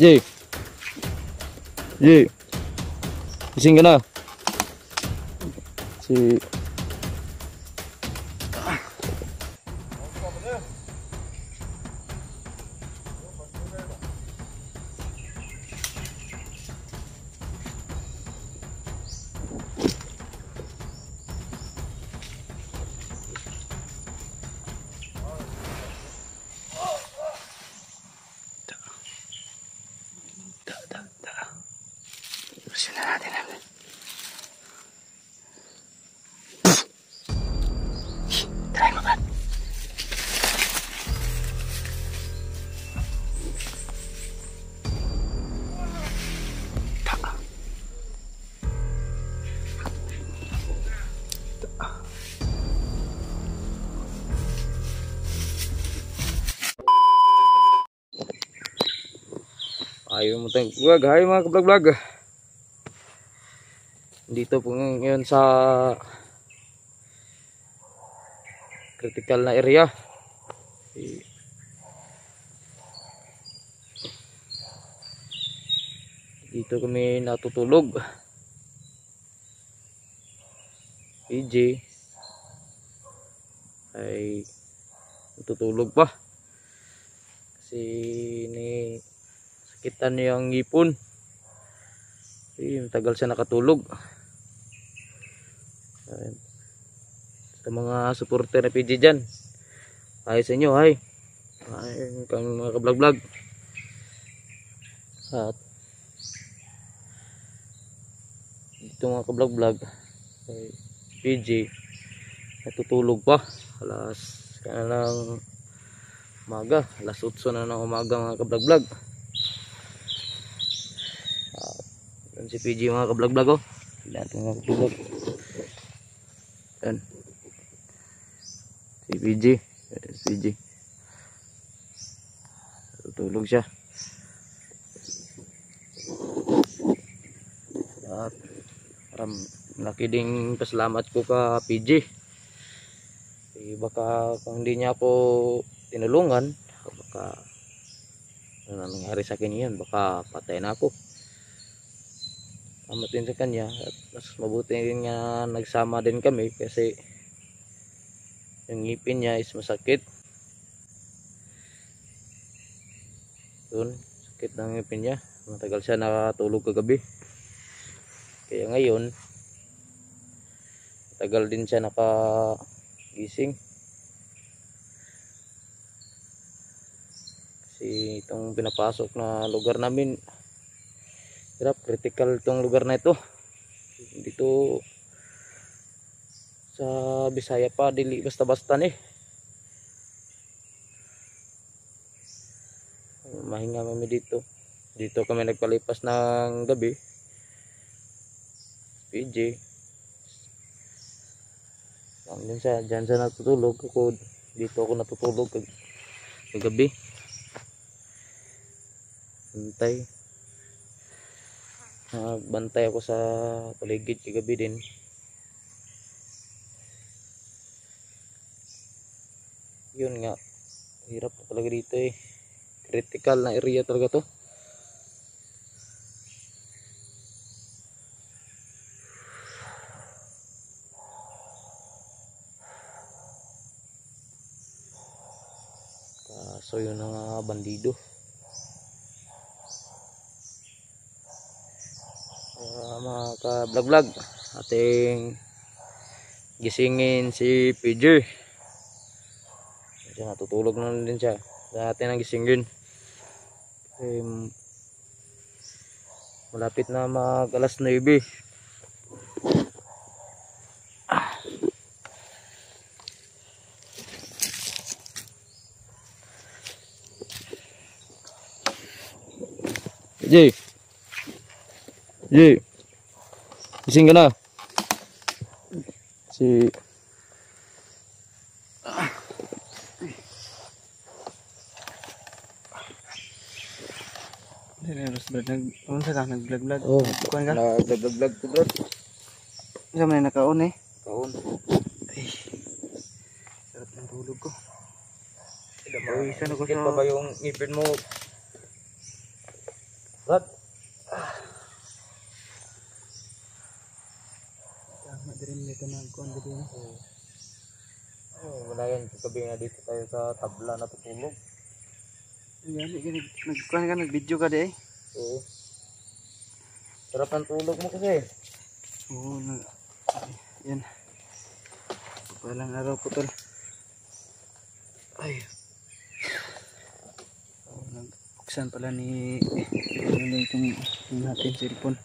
Jay. Jay. Gising ka na. Si Bersih na natin. Try mo ba? Ayaw mo tayong vlog. Ayaw mga ka-vlog-vlog. Dito po ngayon sa critical na area. Dito kami natutulog. PJ ay natutulog pa kasi ni sakitan niya ang ngipon. Matagal siya nakatulog. Sa mga supporter na PJ dyan, ay sa inyo, ay kang mga ka-vlog-vlog. At dito mga ka-vlog-vlog, PJ natutulog pa. Alas ng umaga, alas 8 na ng umaga mga ka-vlog-vlog. At si PJ mga ka-vlog-vlog, oh. Natin mga ka-vlog. Yan. Si PJ tutulog siya. At laki ding pasalamat ko ka PJ. Baka kung hindi niya ako tinulungan, baka ano nangyari sa akin yun, baka patay na ako. Salamat din sa kanya. At mas mabuti rin nga nagsama din kami kasi yung ngipin niya is masakit. Yun, sakit ng ngipin niya. Matagal siya nakatulog kagabi. Kaya ngayon matagal din siya nakagising. Kasi itong pinapasok na lugar namin, hirap, critical itong lugar na ito. Dito sa Bisaya pa, dili basta-basta ni. Mahinga kami dito. Dito kami nagpalipas ng gabi. PJ dyan siya natutulog. Ako dito ako natutulog kagabi. Bantay. Nagbantay ako sa paligid kagabi din. Yun nga, hirap talaga dito eh. Critical na area talaga to. Kaso yun ang bandido. Mga ka-vlog-vlog, ating gisingin si PJ. Natutulog na din siya. Dati nang gisingin. Malapit na mag alas 9. Jay. Jay. Gising ka na. Si nag-vlog-vlog. oh, Kuan ka? nag-vlog ko bro. Isa man nakaon eh. Kaon. Ay. Sarap ng tulog ko. Uy, saan ako sa... pa ba yung ngipin mo? Dream dito na kuan dito na. Wala yan. Kagabi nga dito tayo sa tabla natutulog. Gani nagkuan ka nag-video ka di eh. Oo. Sarap ng tulog mo kasi. Oo, yan. Palang araw po tol. Ay. Oh, nagbuksan pala ni itong natin cellphone.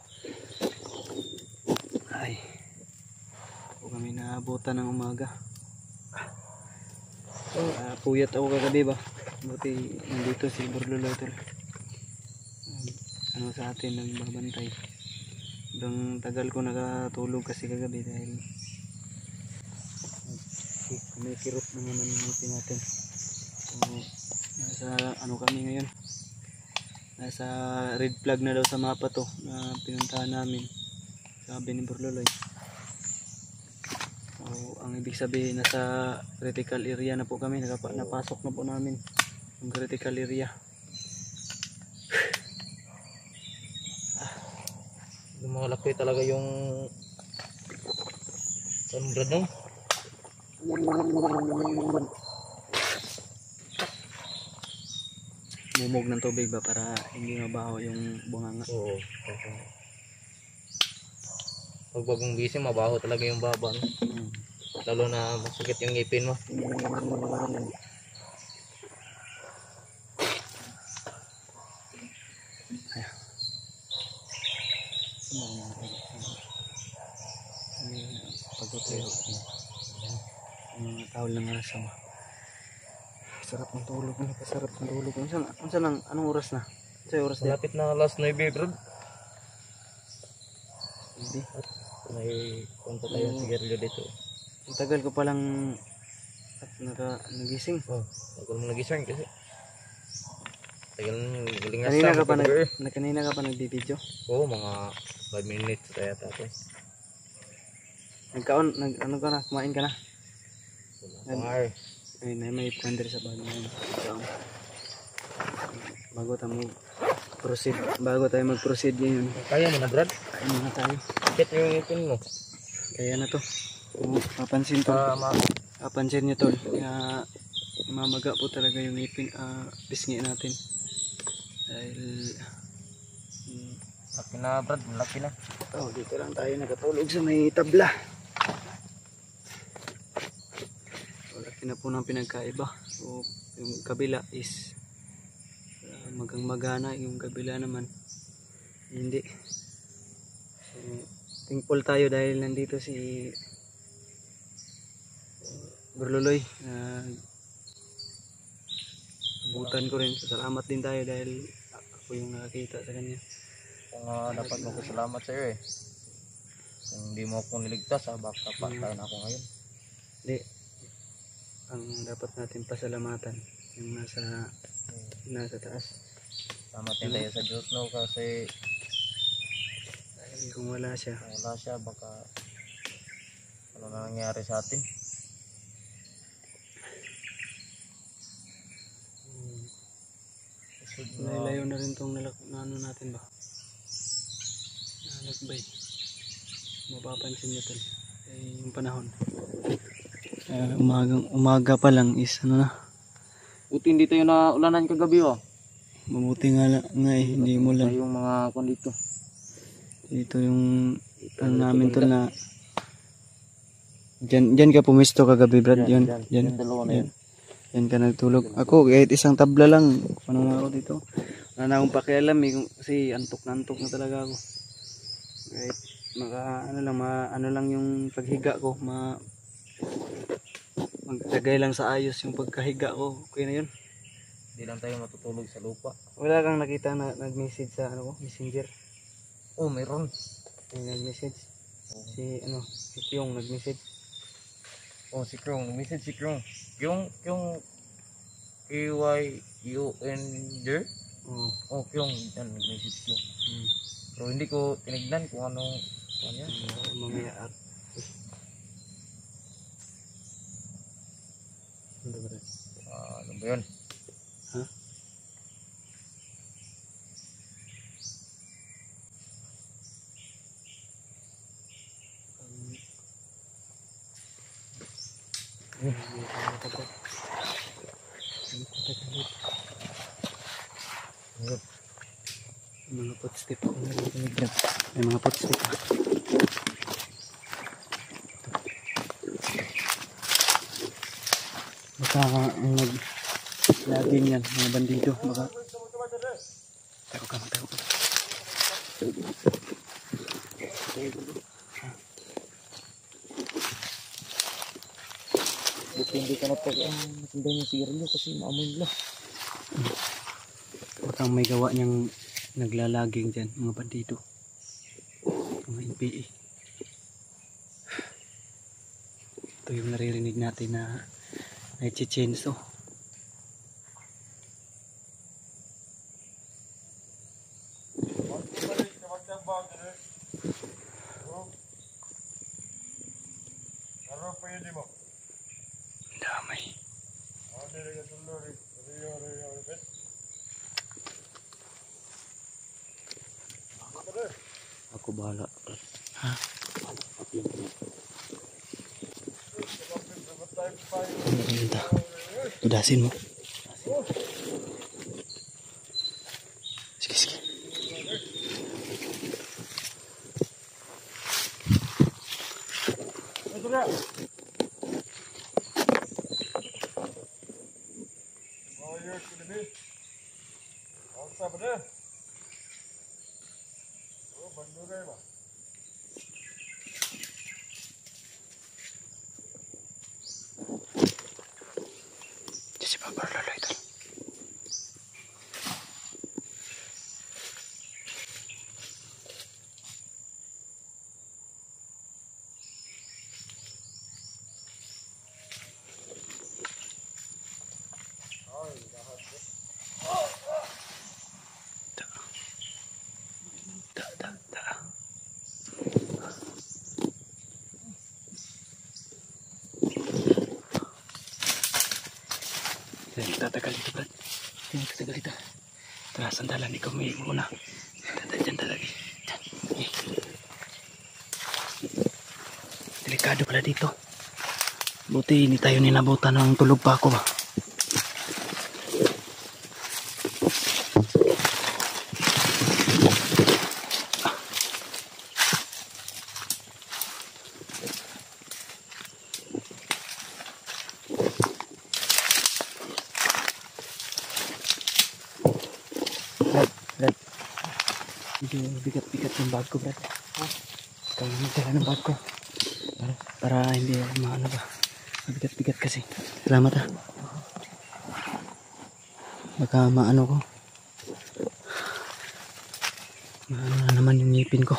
Ay. Po kami naabutan ng umaga. Puyat ako kagabi ba. Buti nandito si Burlolo tol. Ano sa atin nagbabantay. Hanggang tagal ko nakatulog kasi kagabi dahil kumikirot na naman yung ngipin natin. So, nasa ano kami ngayon, nasa red flag na daw sa mapa to na pinuntahan namin, sabi ni Burloloy. So, ang ibig sabihin nasa critical area na po kami, napasok na po namin yung critical area. Yung mga laki talaga yung brad no? Mumog ng tubig ba para hindi mabaho yung bunganga. Oo. Pag bagong gising mabaho talaga yung baba no? Lalo na masakit yung ngipin mo. Pagkutero yung tawal ng asa mo. Sarap ng tulog, napasarap ng tulog. Anong oras na? Sa'yo oras na? Malapit na alas 9 bro. Hindi. May punta tayong sigarilyo dito. Ang tagal ko palang nagising. Oh, tagal mo nagising kasi. Tagal galing nga Kanina ka pa nagbibideo? Oo, mga 5 minutes tayo tatay. Ano ka na? Kumain ka na? Pangar. Ay, may pander sa bago ngayon. Bago tayo mag-proceed ngayon. Kaya mo na brad? Kain muna tayo. Bakit yung ngipin mo? Kaya na to. Papansin to. Papansin nyo tol. Mamaga po talaga yung ngipin. Pisngi natin. Dahil Laki na brad, laki na. dito lang tayo nakatulog sa may tabla. Laki na po ng pinagkaiba. So, yung kabila is magang magana, yung kabila naman hindi. So, thankful tayo dahil nandito si Burloloy. Abutan ko rin. Salamat din tayo dahil ako yung nakakita sa kanya. Kung dapat magpasalamat sa iyo eh. Kung hindi mo ako niligtas, baka patay na ako ngayon. Hindi. Ang dapat natin pasalamatan yung nasa taas. Salamat din tayo sa Diyos no kasi Dahil kung wala siya, baka ano na nangyari sa atin. Nailayo na rin tong ano natin ba? Nalakbay. Mapapansin nyo tol. Yung panahon. Umaga pa lang is ano na. Buti hindi tayo na ulanan kagabi oh. Mabuti nga eh, hindi mo lang. Yung mga kondito. Dito yung ano namin tol na Diyan ka pumisto kagabi Brad. Yan. Yan ka nagtulog. Ako kahit isang tabla lang. Ano na ako dito. Wala na akong pakialam eh. Kasi antok na talaga ako. Kahit ano lang yung paghiga ko. Magtagay lang sa ayos yung pagkahiga ko. Okay na yun. Hindi lang tayo matutulog sa lupa. Wala kang nakita na nag-message sa messenger. Oh, mayroon. May nag-message. Si Kyung nag-message. Oh, si Krong. Message si Krong. Kyung KYUN there? Oh, Kyung. Yan, nag-message Kyung. Pero hindi ko tinignan kung anong kanya. Mamaya at ano ba yun? Ha? Mga footstep ako narinig, Brad. May mga footstep. Baka ang naglaging yan, mga bandido. Baka tago ka, magtago ka. Buti hindi ka na pag matanda yung sigarilyo kasi maamoy nila. Baka may gawa niyang naglalaging dyan, mga bandido. Mga NPA. Ito yung naririnig natin na may chichenso. Damay. Ako bahala. Ha? Tudasin mo. Sige, sige. Kasi paparlalo ito. Tatagal ito, Brad. Hindi tatagal ito. Tara, sandalan. Ikaw may muna. Dyan talaga. Dyan. Okay. Delikado pala dito. Buti hindi tayo ninabutan ng tulog pa ako ba. Brad, medyo bigat-bigat yung bag ko, Brad. Ikaw yung magdala ng bag ko. Para hindi maano ba. Bigat-bigat kasi. Salamat ha. Baka maano ko. Maano na naman yung ngipin ko.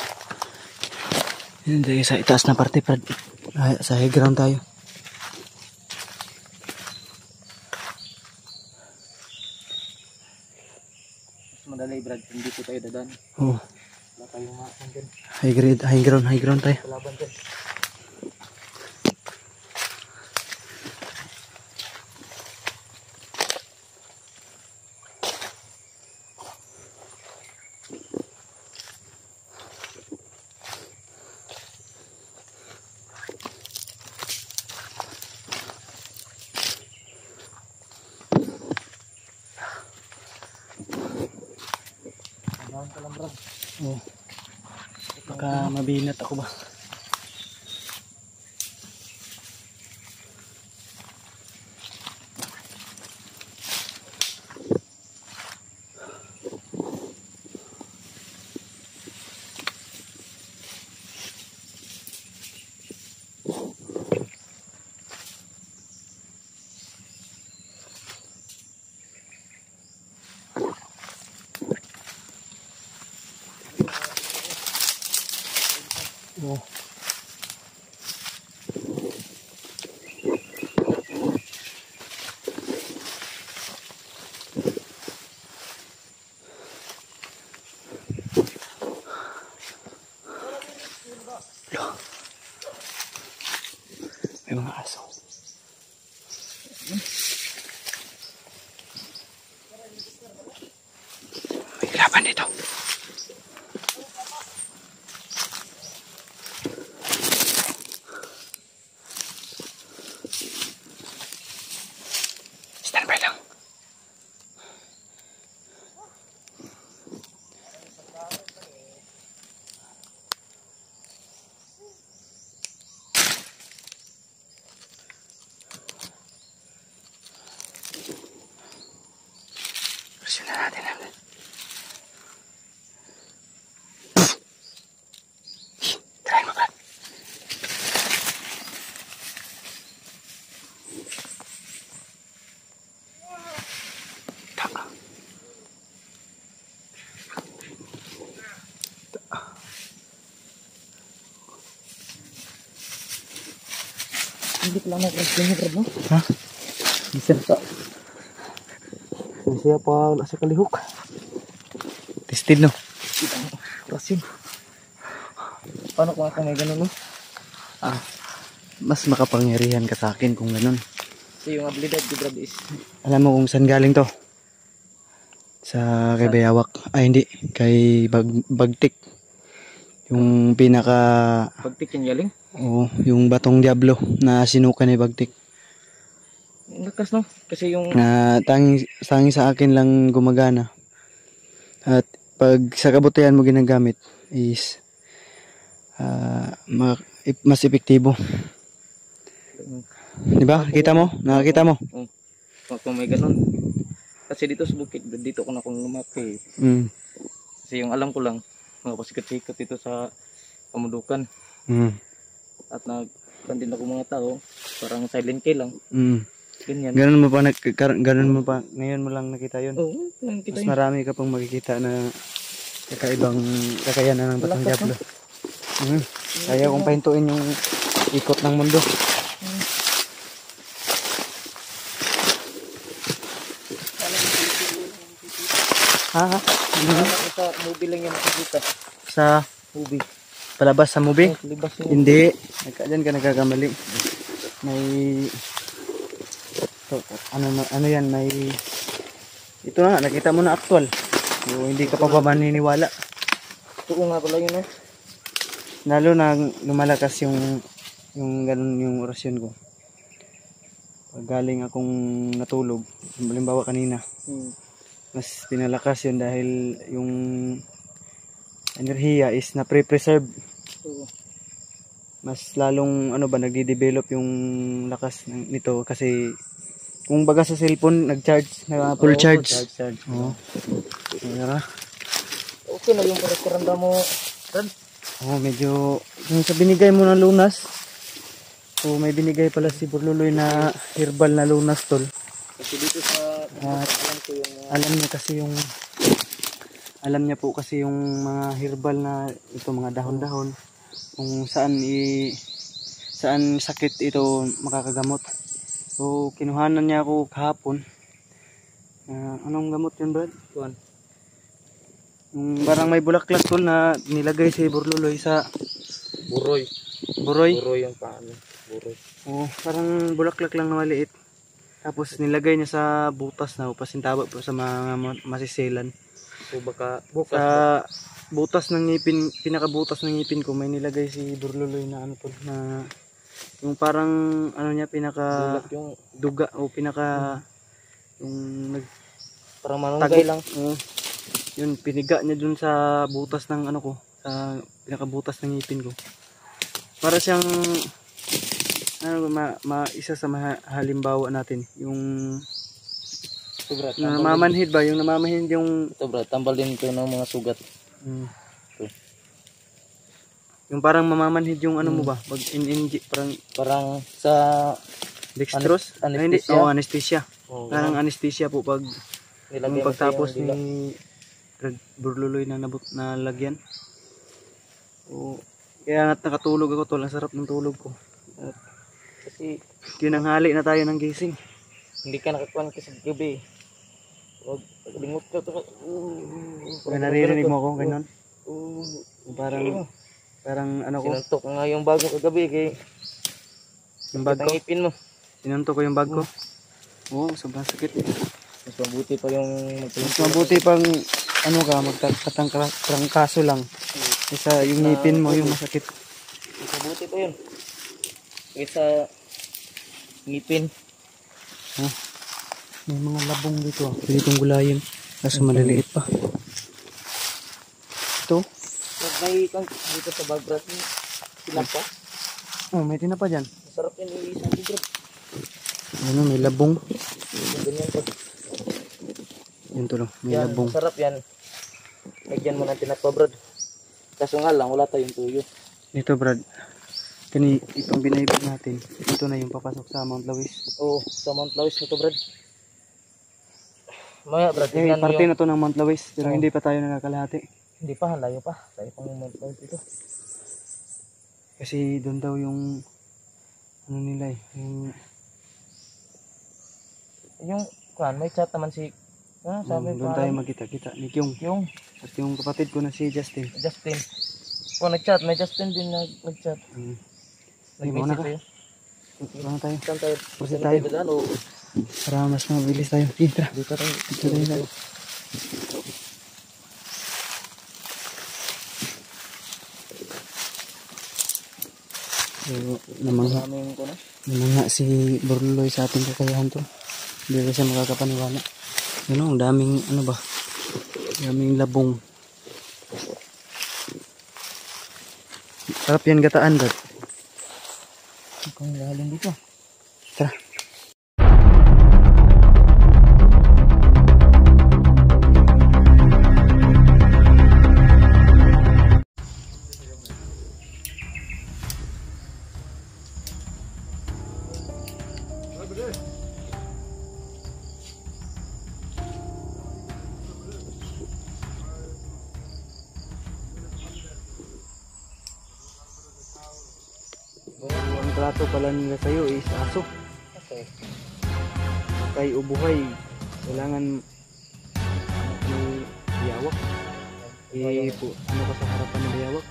Hindi sa itaas na parte, Brad. Sa high ground tayo. Madalay, Brad, hindi ko tayo dadan. Oo. Wala tayong makakang din. High ground tayo. Kalaban din. Kailangan ka lang, Brad. Oo. Baka mabinat ako ba. Oo. May mga aso. May laban dito. natin yan. Try mo, Brad. Hindi ko lang nakrasyon niya, Brad, no? Ha? Isa pa. Siya pa wala sa kalihok. Tested, no? Rasyon. Paano kung ako may ganun, no? Mas makapangyarihan ka sa akin kung ganun. So yung abilidad ni Brad is Alam mo kung saan galing to? Sa kay Bayawak. Ay, hindi. Kay Bagtik. Yung pinaka... pagtik yung galing. Oo, yung batong Diablo na sinuka ni Bagtik. Ang lakas, no? Kasi yung Na tangi sa akin lang gumagana. At pag sa kabutihan mo ginagamit is mas epektibo. Di ba? Kita mo? Nakakita mo? kung may ganun. Kasi dito sa bukid, dito ko na kung lumaki. Mm. Kasi yung alam ko lang, mga pasikat-sikat dito sa Pamundukan. Mm. At nagkandin ako mga tao, parang silent kill lang. Mm. Ganyan. Ganun mo pa, ngayon mo lang nakita yun. Oo, kita Mas yun. marami ka pang makikita na kakaibang kakayanan ng batong Malakas, Diablo. Kaya kong pahintuin yung ikot ng mundo. Ha? Sa movie lang yan nakikita. Sa Movie. palabas sa movie? Libas yung Hindi. Diyan ka nagkakamali. May... So, ano yan? May... Ito na, nakita mo na actual. So, hindi ka pa ba maniniwala? tuko nga pala yun, no? Lalo na lumalakas yung ganun yung orasyon ko. Pag galing akong natulog, halimbawa kanina, mas pinalakas yun dahil yung enerhiya is na pre-preserve. Mas lalong nagde-develop yung lakas nito kasi kung baga sa cellphone nag-charge na full charge. Charge. Oo. Okay na yung parang mo, Brad. Medyo yung sa binigay mo ng lunas. So may binigay pala si Burluloy na herbal na lunas, tol. Kasi dito sa alam ko yung alam niya po kasi yung mga herbal na ito, mga dahon-dahon kung saan sakit ito makakagamot. So kinuhanan niya ako kahapon. Anong gamot yun, Brad? kuan. Yung parang may bulaklak, tol, na nilagay si Burluloy sa Buroy. buroy. Buroy yung paano. Buroy. Oh, parang bulaklak lang na maliit. Tapos nilagay niya sa butas na pasintawa po sa mga masisilan. So baka Sa bukas butas ng ngipin, pinakabutas ng ngipin ko may nilagay si Burluloy na na yung parang niya pinaka bulak yung duga o pinaka yung parang manunggay lang. Yun piniga niya dun sa butas ng ko, sa pinakabutas ng ngipin ko. Para siyang isa sa halimbawa natin yung Sobra. namamanhid ba, yung namamanhid yung Sobra, tambal din ito ng mga sugat. yung parang mamamanhid yung mo ba, pag Parang sa dextrose, anesthesia. Anesthesia. Parang anesthesia po pag nilagay yung pagtapos yung dila. ni Burluloy na nalagyan. Kaya nakatulog ako, tol, ang sarap ng tulog ko. Kasi Kinanghali na tayo ng gising. hindi ka nakakuan kasi gabi. Wag lingot ka to. Kaya naririnig mo ako ganun. Parang ko, Sinuntok nga yung bago kagabi kay yung bag ko. ngipin mo. Sinuntok ko yung bag ko. Oo, sobrang sakit. Mas mabuti pa yung Mas mabuti pang magkatrangkaso lang. Isa yung ngipin mo yung masakit. mas mabuti pa yun. Kaysa ngipin. May mga labong dito. Pwede kong gulayin. Kaso maliliit pa. Ito. Pag may kang dito sa bagrat ni tinapa. May tinapa dyan. Masarap yan yung isang bagrat. May labong. Ganyan pag Yan tol, may Yan, labong. masarap yan. Lagyan mo ng tinapa, Brad. Kaso nga lang, wala tayong tuyo. Dito Brad, itong binaibig natin, ito na yung papasok sa Mount Lawis. Oo, sa Mount Lawis na to, Brad. Maya, Brad, Eh, tingnan mo parte yung... na to ng Mount Lawis, pero Oo. hindi pa tayo nakakalahati. Hindi pa, layo pa. Layo pang Mount Lawis ito. Kasi doon daw yung, ano nila eh, Yung, may chat naman si... sabi doon tayo magkita-kita ni Kyung. Yung At yung kapatid ko na si Justin. Justin. Nag-chat. May Justin din nag-chat. Muna Nag-visit ka. tayo. Muna tayo. Saan tayo? Proceed tayo. O, Para mas mabilis tayo. Sige, tara. dito tayo. Dito tayo. So, namangha si Borloy sa ating kakayahan to. Hindi ba siya makakapaniwala? Yun o, ang daming, ano ba? Daming labong. Sarap yan gataan, Brad. Kung lalim dito. Tara. Ang plato pala nila sa'yo is aso. Okay. Kay ubuhay, kailangan may biyawak. Ano ka sa harapan ng biyawak?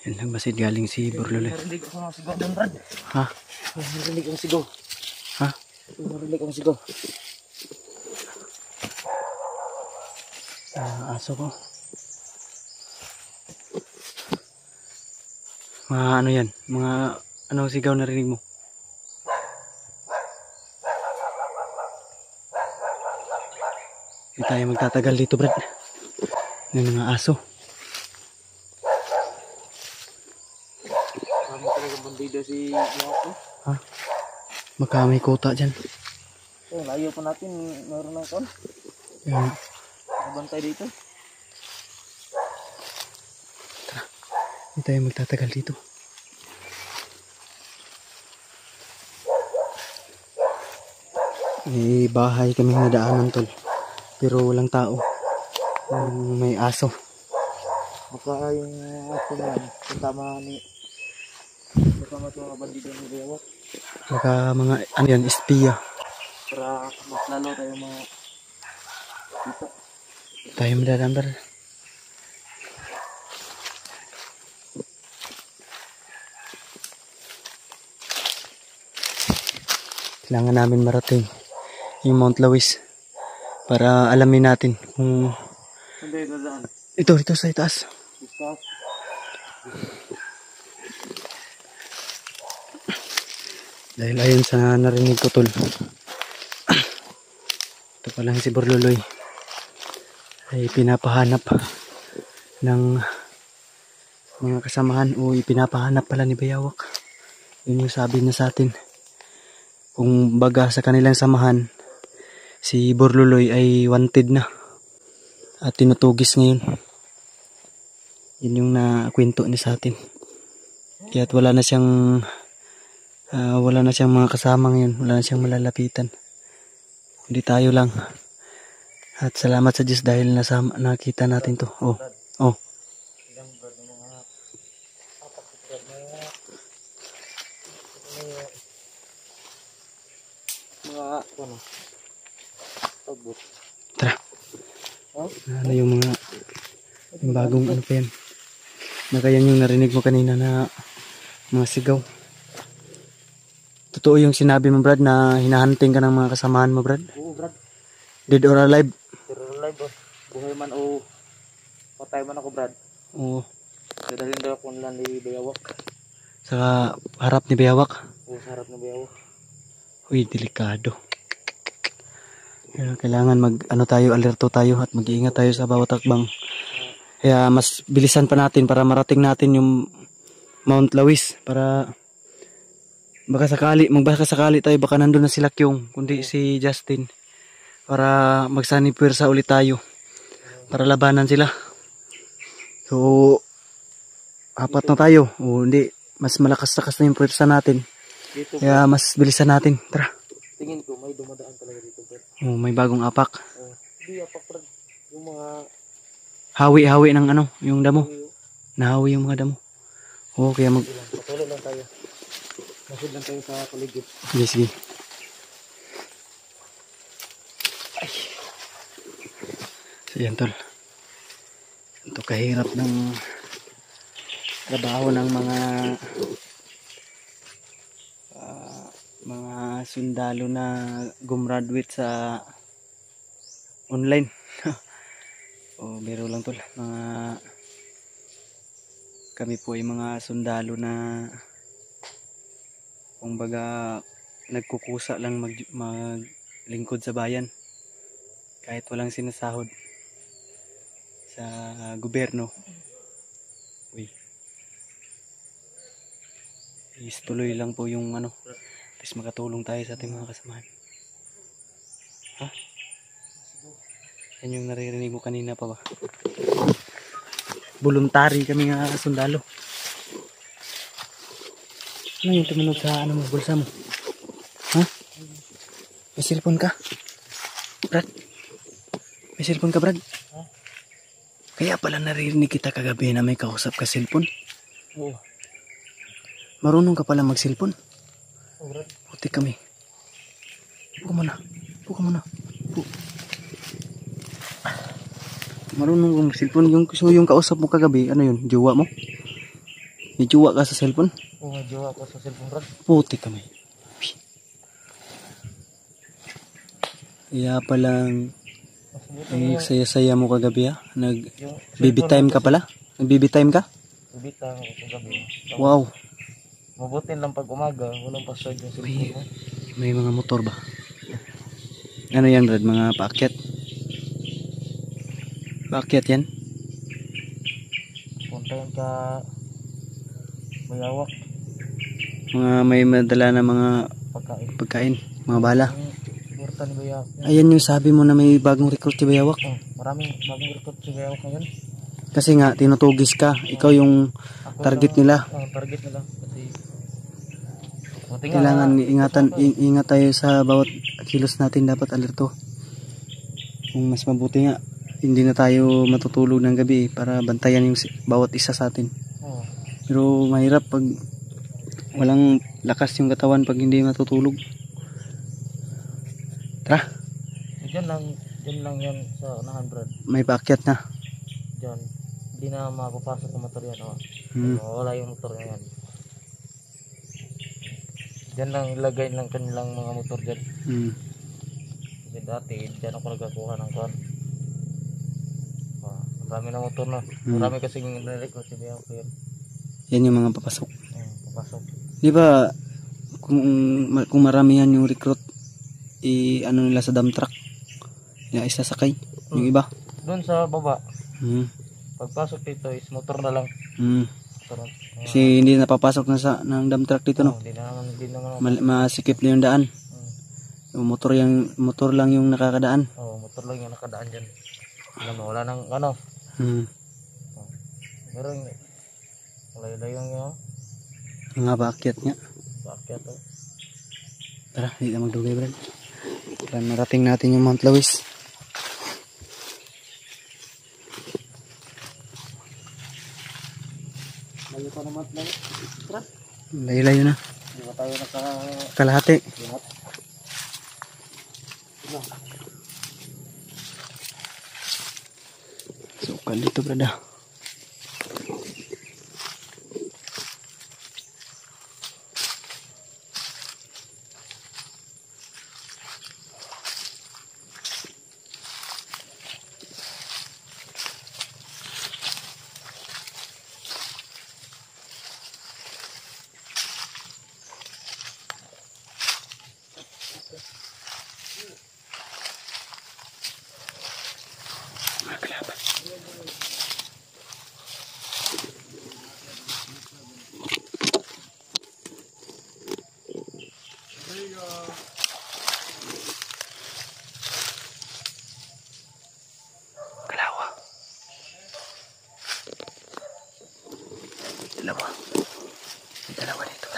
Yan lang basid galing si Borlole. Narinig ako ng sigaw doon, Brad. Ha? Narinig ang sigaw. Ha? Narinig ang sigaw. Aso ko. Mga ano yan? Mga anong sigaw narinig mo? Hindi tayo magtatagal dito, Brad. May mga aso. Kami talaga bandida si Yako. Ha? Baka may kota dyan. Layo pa natin. Meron ng kon. Yan. Nabantay dito. Hindi tayo magtatagal dito. May bahay kaming nadaanan, tol. Pero walang tao. May aso. Baka yung aso na yan. Kung tama ni... Baka mga bandida ni Yako. Baka mga ano yan, espiya. Para mas lalo tayo mga... Dito. Tayo madadambar. Kailangan namin marating yung Mount Lawis para alamin natin kung Hindi, dadaan. ito sa itaas. Discuss. Dahil ayon sa narinig ko, tol. Ito pa lang si Borloloy ay pinapahanap ng mga kasamahan o ipinapahanap pala ni Bayawak. Yun yung sabi na sa atin. Kung baga sa kanilang samahan, si Borloloy ay wanted na at tinutugis ngayon. Yun yung nakwento niya sa atin. Kaya't wala na siyang mga kasama ngayon. Wala na siyang malalapitan. Hindi tayo lang. At salamat sa Diyos dahil nakita natin to. Oh. Tara. Ano yung mga yung bagong ano pa yan. Nakayan yung narinig mo kanina na mga sigaw. Totoo yung sinabi mo, Brad, na hinahunting ka ng mga kasamahan mo, Brad? Oo, Brad. Dead or alive? Dead or alive, oh. Buhay man o Patay man ako, Brad. Oo. Dadalhin daw ako nila ni Bayawak. Sa harap ni Bayawak. O sa harap ng Bayawak. Uy, delikado. Kaya kailangan alerto tayo at mag-iingat tayo sa bawat takbang. Kaya mas bilisan pa natin para marating natin yung Mount Lawis para baka sakali tayo, baka nandun na si Lakyong, kundi si Justin, para magsanipwersa ulit tayo para labanan sila. So 4 na tayo, o hindi, mas malakas-lakas na yung pwersa natin, Dito, kaya mas bilisan natin. Tara. tingin ko may dumadaan talaga dito, Brad. Oh, may bagong apak. Hindi apak, Brad. Yung mga Hawi-hawi ng yung damo. Uy, Nahawi yung mga damo. Oh, kaya patuloy lang tayo. Masid lang tayo sa paligid. Sige, sige. So yan, tol. Ito kahirap ng trabaho ng mga sundalo na gumraduate sa online. O biro lang, tol. Kami po ay mga sundalo na kumbaga nagkukusa lang maglingkod sa bayan kahit walang sinasahod sa gobyerno. Uy, is tuloy lang po yung tapos makatulong tayo sa ating mga kasamahan. Ha? Yan yung naririnig mo kanina pa ba? Voluntary kami nga sundalo. Ano yung tumunog sa bulsa mo? Ha? May cellphone ka? Brad? May cellphone ka, Brad? Ha? Kaya pala naririnig kita kagabi na may kausap ka cellphone. Oo. Marunong ka pala mag-cellphone. Oh, Brad. Puti kami. Puka muna. Puka muna. Marunong kang mag-cellphone. Yung kausap mo kagabi, ano yun? Jowa mo? May jowa ka sa cellphone? Oo, may jowa ko sa cellphone, Brad. Puti kami. Kaya palang ay saya-saya mo kagabi, ha? Nag-baby time ka pala? Nag-baby time ka? Bibitang ako sa gabi. Wow. Mabutin lang pag umaga, walang password yung cellphone mo. May mga motor ba? Ano yan, Brad? Mga paakyat? Paakyat yan? Puntahan ka Bayawak, Mga may madala na mga pagkain, mga bala. Puerta ni Bayawak. Ayan yung sabi mo na may bagong recruit si Bayawak. Oh, maraming bagong recruit si Bayawak ngayon. Kasi nga, tinutugis ka. Ikaw yung target nila. Target nila. Kasi kailangan ingat tayo sa bawat kilos natin, dapat alerto. Kung mas mabuti nga, hindi na tayo matutulog ng gabi para bantayan yung bawat isa sa atin. Oh. Pero mahirap pag walang lakas yung katawan pag hindi matutulog. Tara. Diyan lang yan sa unahan, Brad. May paakyat na. Diyan. Hindi na mapapasok yung motor yan. Oh. Wala yung motor na yan. Diyan lang ilagay ng kanilang mga motor dyan. Kasi dati, dyan ako nagkakuha ng kwan. Marami na motor na. Marami kasing nare-recruit si Bayawak yan. Yan yung mga papasok. Papasok. Di ba, kung maramihan yung recruit, ano nila sa dump truck, isasakay yung iba. Doon sa baba, pagpasok dito is motor na lang. Motor, kasi hindi napapasok na ng dump truck dito, no? Hindi na masikip na yung daan. Yung motor lang yung nakakadaan. Motor lang yung nakadaan dyan. Wala nang meron layo yung mga baakyat nga. Baakyat, Tara, hindi na magdugay, Brad. Para narating natin yung Mount Lawis. Layo pa naman Mount Lawis. Tara. Layo-layo na. Hindi ba tayo kalahati. So, dito, Brad. Kalawa. Dalawa. May dalawa dito.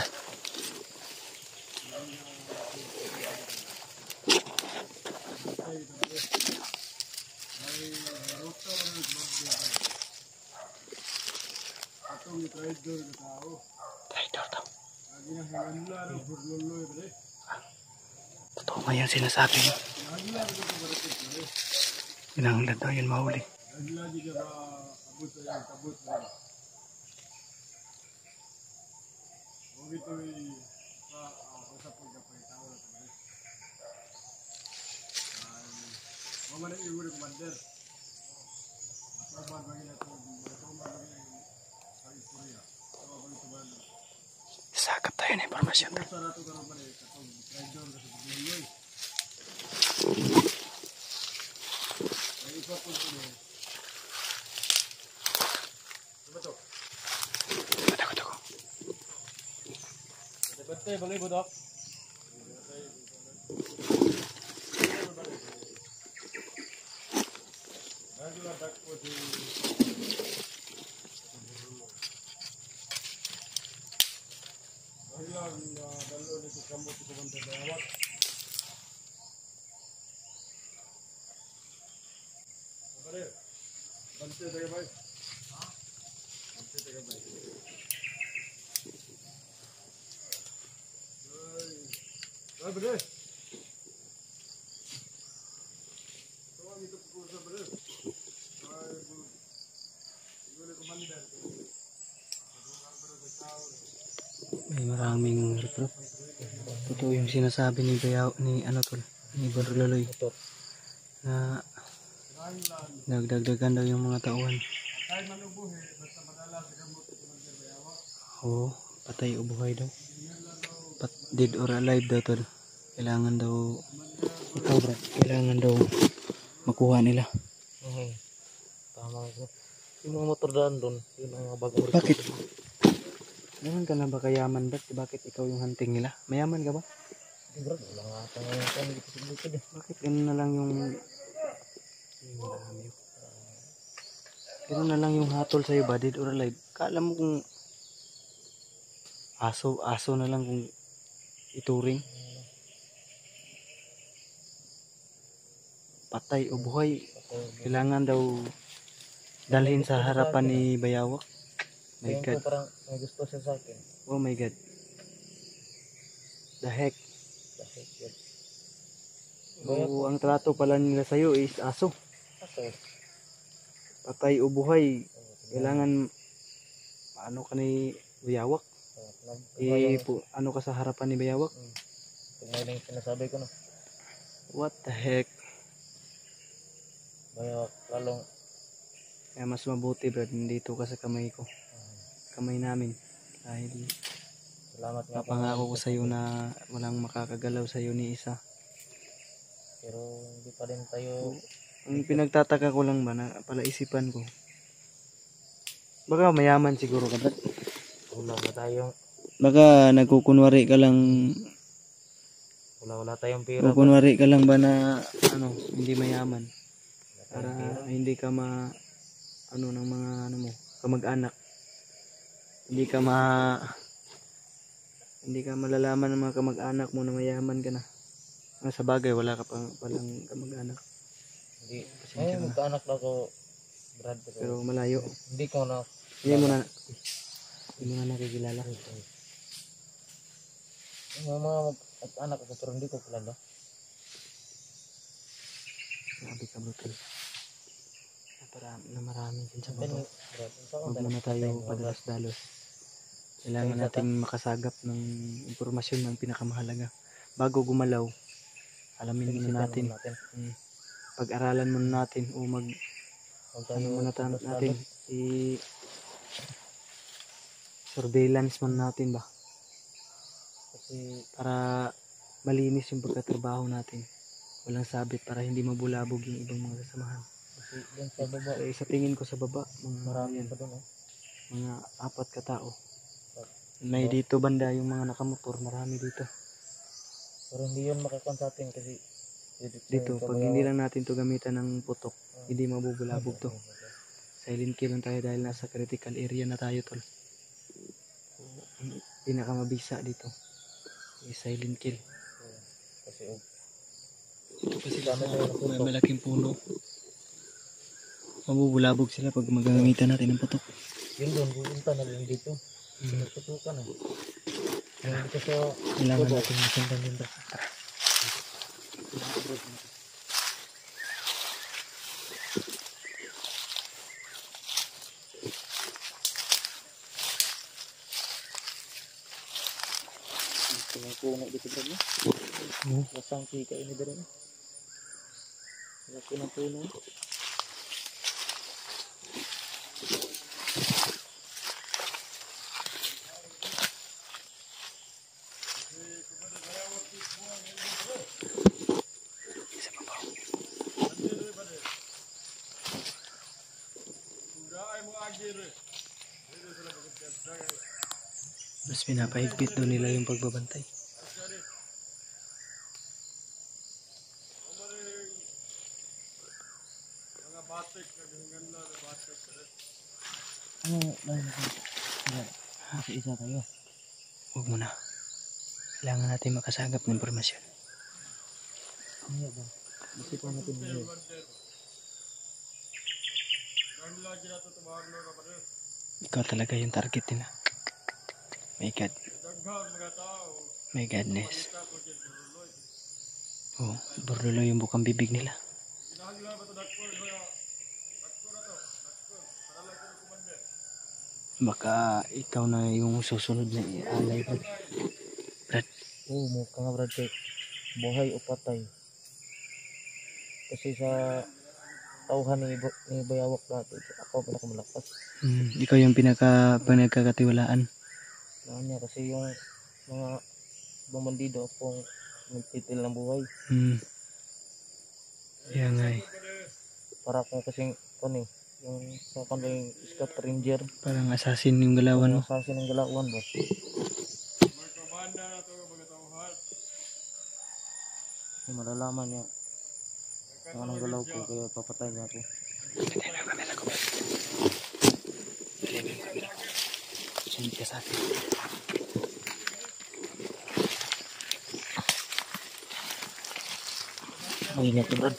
Traitor daw. Totoo ba yan sinasabi niyo? Kailangan daw yun mahuli. Sakap tayo na informasyon. Takot ako. May maraming reproof. Totoo yung sinasabi ni Bayaw, ni ano tol, ni Barloloy na nagdagdagan daw yung mga tauhan. Oo, patay o buhay daw. Dead or alive daw tol. Kailangan daw ikaw bro, kailangan daw makuha nila. Tama ko. Yung mga motor daan doon, yun ang mga bagong Bakit? Meron ka na ba kayaman Brad? Bakit ikaw yung hunting nila? Mayaman ka ba? Hindi bro, wala nga ata ngayon dito sa bukid eh. Bakit ganun na lang yung ganun na lang yung hatol sa'yo ba? Dead or alive? Kala mo kung aso na lang kung ituring. Patay o buhay. Kailangan daw dalhin sa harapan ni Bayawak. My Tingin God. ko parang may gusto siya sa akin. Oh my God. The heck. Kasi yun. Oo, ang trato pala nila sa'yo is aso. Kasi, Patay o buhay. Kailangan ano ka ni Bayawak. Ano ka sa harapan ni Bayawak. tingnan yung sinasabi ko no. What the heck. Bayawak, lalong Kaya mas mabuti Brad, nandito ka sa kamay ko. Kamay namin. Dahil salamat nga po. napangako ko sa'yo na walang makakagalaw sa'yo ni isa. Pero hindi pa rin tayo. Ang pinagtataka ko lang ba na palaisipan ko. Baka mayaman siguro ka Brad. Wala tayong Baka nagkukunwari ka lang. wala tayong pera. Kukunwari ka lang ba na ano, hindi mayaman. Para hindi ka ano ng mga ano mo, kamag-anak. Hindi ka malalaman ng mga kamag-anak mo na mayaman ka na. Sa bagay wala ka palang kamag-anak. Hindi. Ay, magkaanak na ako, Brad. Pero malayo. Hindi ko na. Hindi mo na nakikilala. Yung mga anak ko pero hindi ko kilala. Sabi ka brutal. Na marami din sa Then, baba. Brad, Huwag muna tayo padalos-dalos. Kailangan nating makasagap ng impormasyon ng pinakamahalaga. Bago gumalaw, alamin muna natin. Pag-aralan muna natin o natin surveillance muna natin ba? Kasi Para malinis yung pagkatrabaho natin. Walang sabit para hindi mabulabog yung ibang mga kasamahan. kasi dun sa baba, Sa tingin ko sa baba, marami pa dun mga 4 katao. May dito banda yung mga nakamotor, marami dito. Pero hindi yun makakon sa atin kasi Dito, pag hindi lang natin to gamitan ng putok, hindi mabubulabog to. Silent kill lang tayo dahil nasa critical area na tayo, tol. Pinakamabisa dito is silent kill. Kasi Ito kasi may malaking puno. Mabubulabog sila pag magagamitan natin ng putok. yun doon, pupunta na lang dito. Pinagputukan na. Dito sa Kailangan natin masundan din. Yung puno dito bro. Lasang sika ini dito. Laki ng puno. Mas pinapahigpit doon nila yung pagbabantay. Isa tayo. Huwag mo na. Kailangan natin makasagap ng impormasyon. Ano ba? Kasi pa natin dito. Ikaw talaga yung target nila. My God. My godness. Oh, burlulo yung bukang bibig nila. Baka ikaw na yung susunod na alay, Brad. Brad. Oo, mukha nga brad kay buhay o patay. Kasi sa tauhan ni Bayawak dati, ako pinakamalakas. Ikaw yung pinagkakatiwalaan. Niya kasi yung mga ibang bandido akong nagtitil ng buhay. Yan nga eh. Para akong kasing yung sa kanila yung Scott Ranger. Parang assassin yung galawan mo. Assassin ng galawan ba? Kasi malalaman niya kung anong galaw ko kaya papatay niya ako. Sunod ka sa akin. Maingat brad.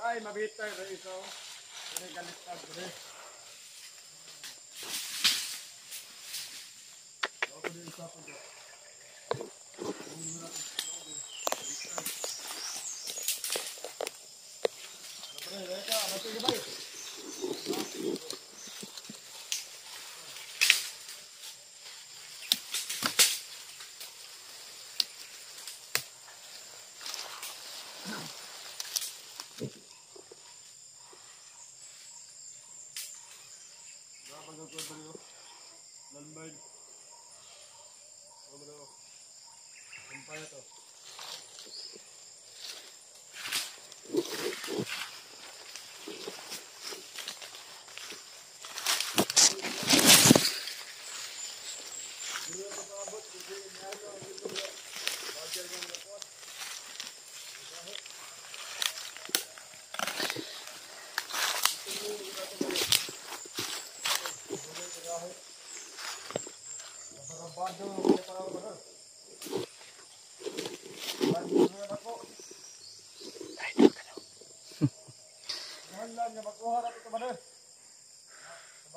Ay, mabitay rin ito. Ini galitag rin.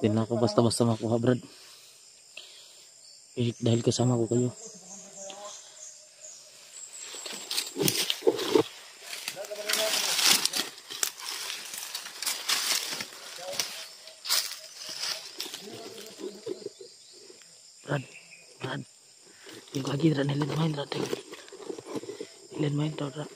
Hindi na ako basta-basta makuha brad. Dahil kasama ko kayo. Brad. Yung kagi dra nilin main dra. Nilin main dra. Dra.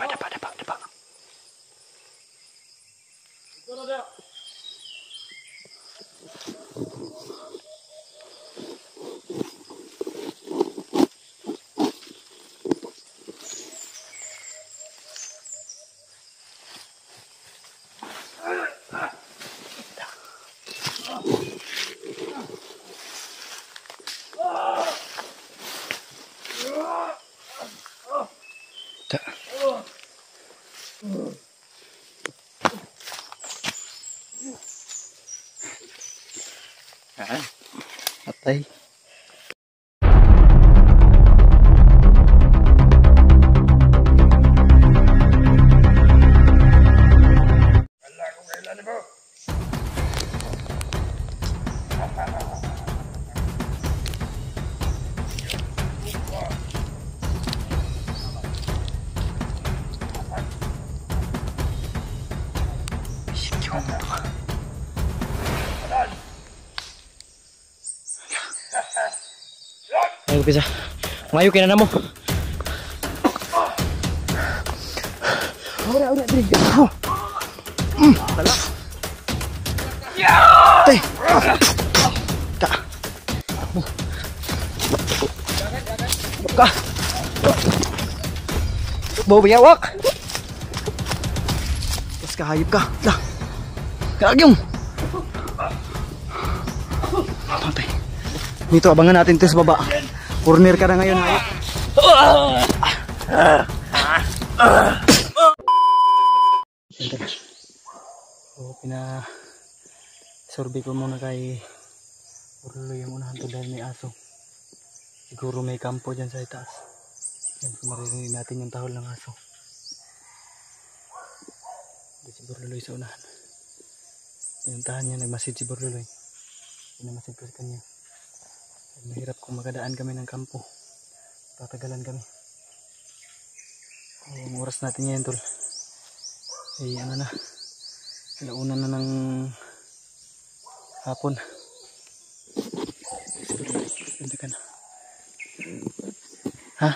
Dapa. Ito na dia. Da. Patay. Ayo bisa. Ngayo kina namo. Ora diri. Tala. Ya. Teh. Ta. Buka. Bau biawak. Terus kahayop ka. Lah. Kagyong. Patay. Dito abangan natin 'to sa baba. Corner ka na ngayon, hayop. So, survey ko muna kay Urloy yung unahan to dahil may aso. Siguro may kampo dyan sa itaas. Yan, maririnig natin yung tahol ng aso. Hindi si Urloy sa unahan. Pinuntahan niya, nagmasid si Urloy. Pinamasid ko sa kanya. Mahirap kung makadaan kami ng kampo. Tatagalan kami. Ang oras natin ngayon, tol. Eh, ano na. Alauna na ng hapon. Ganda ka na. Ha?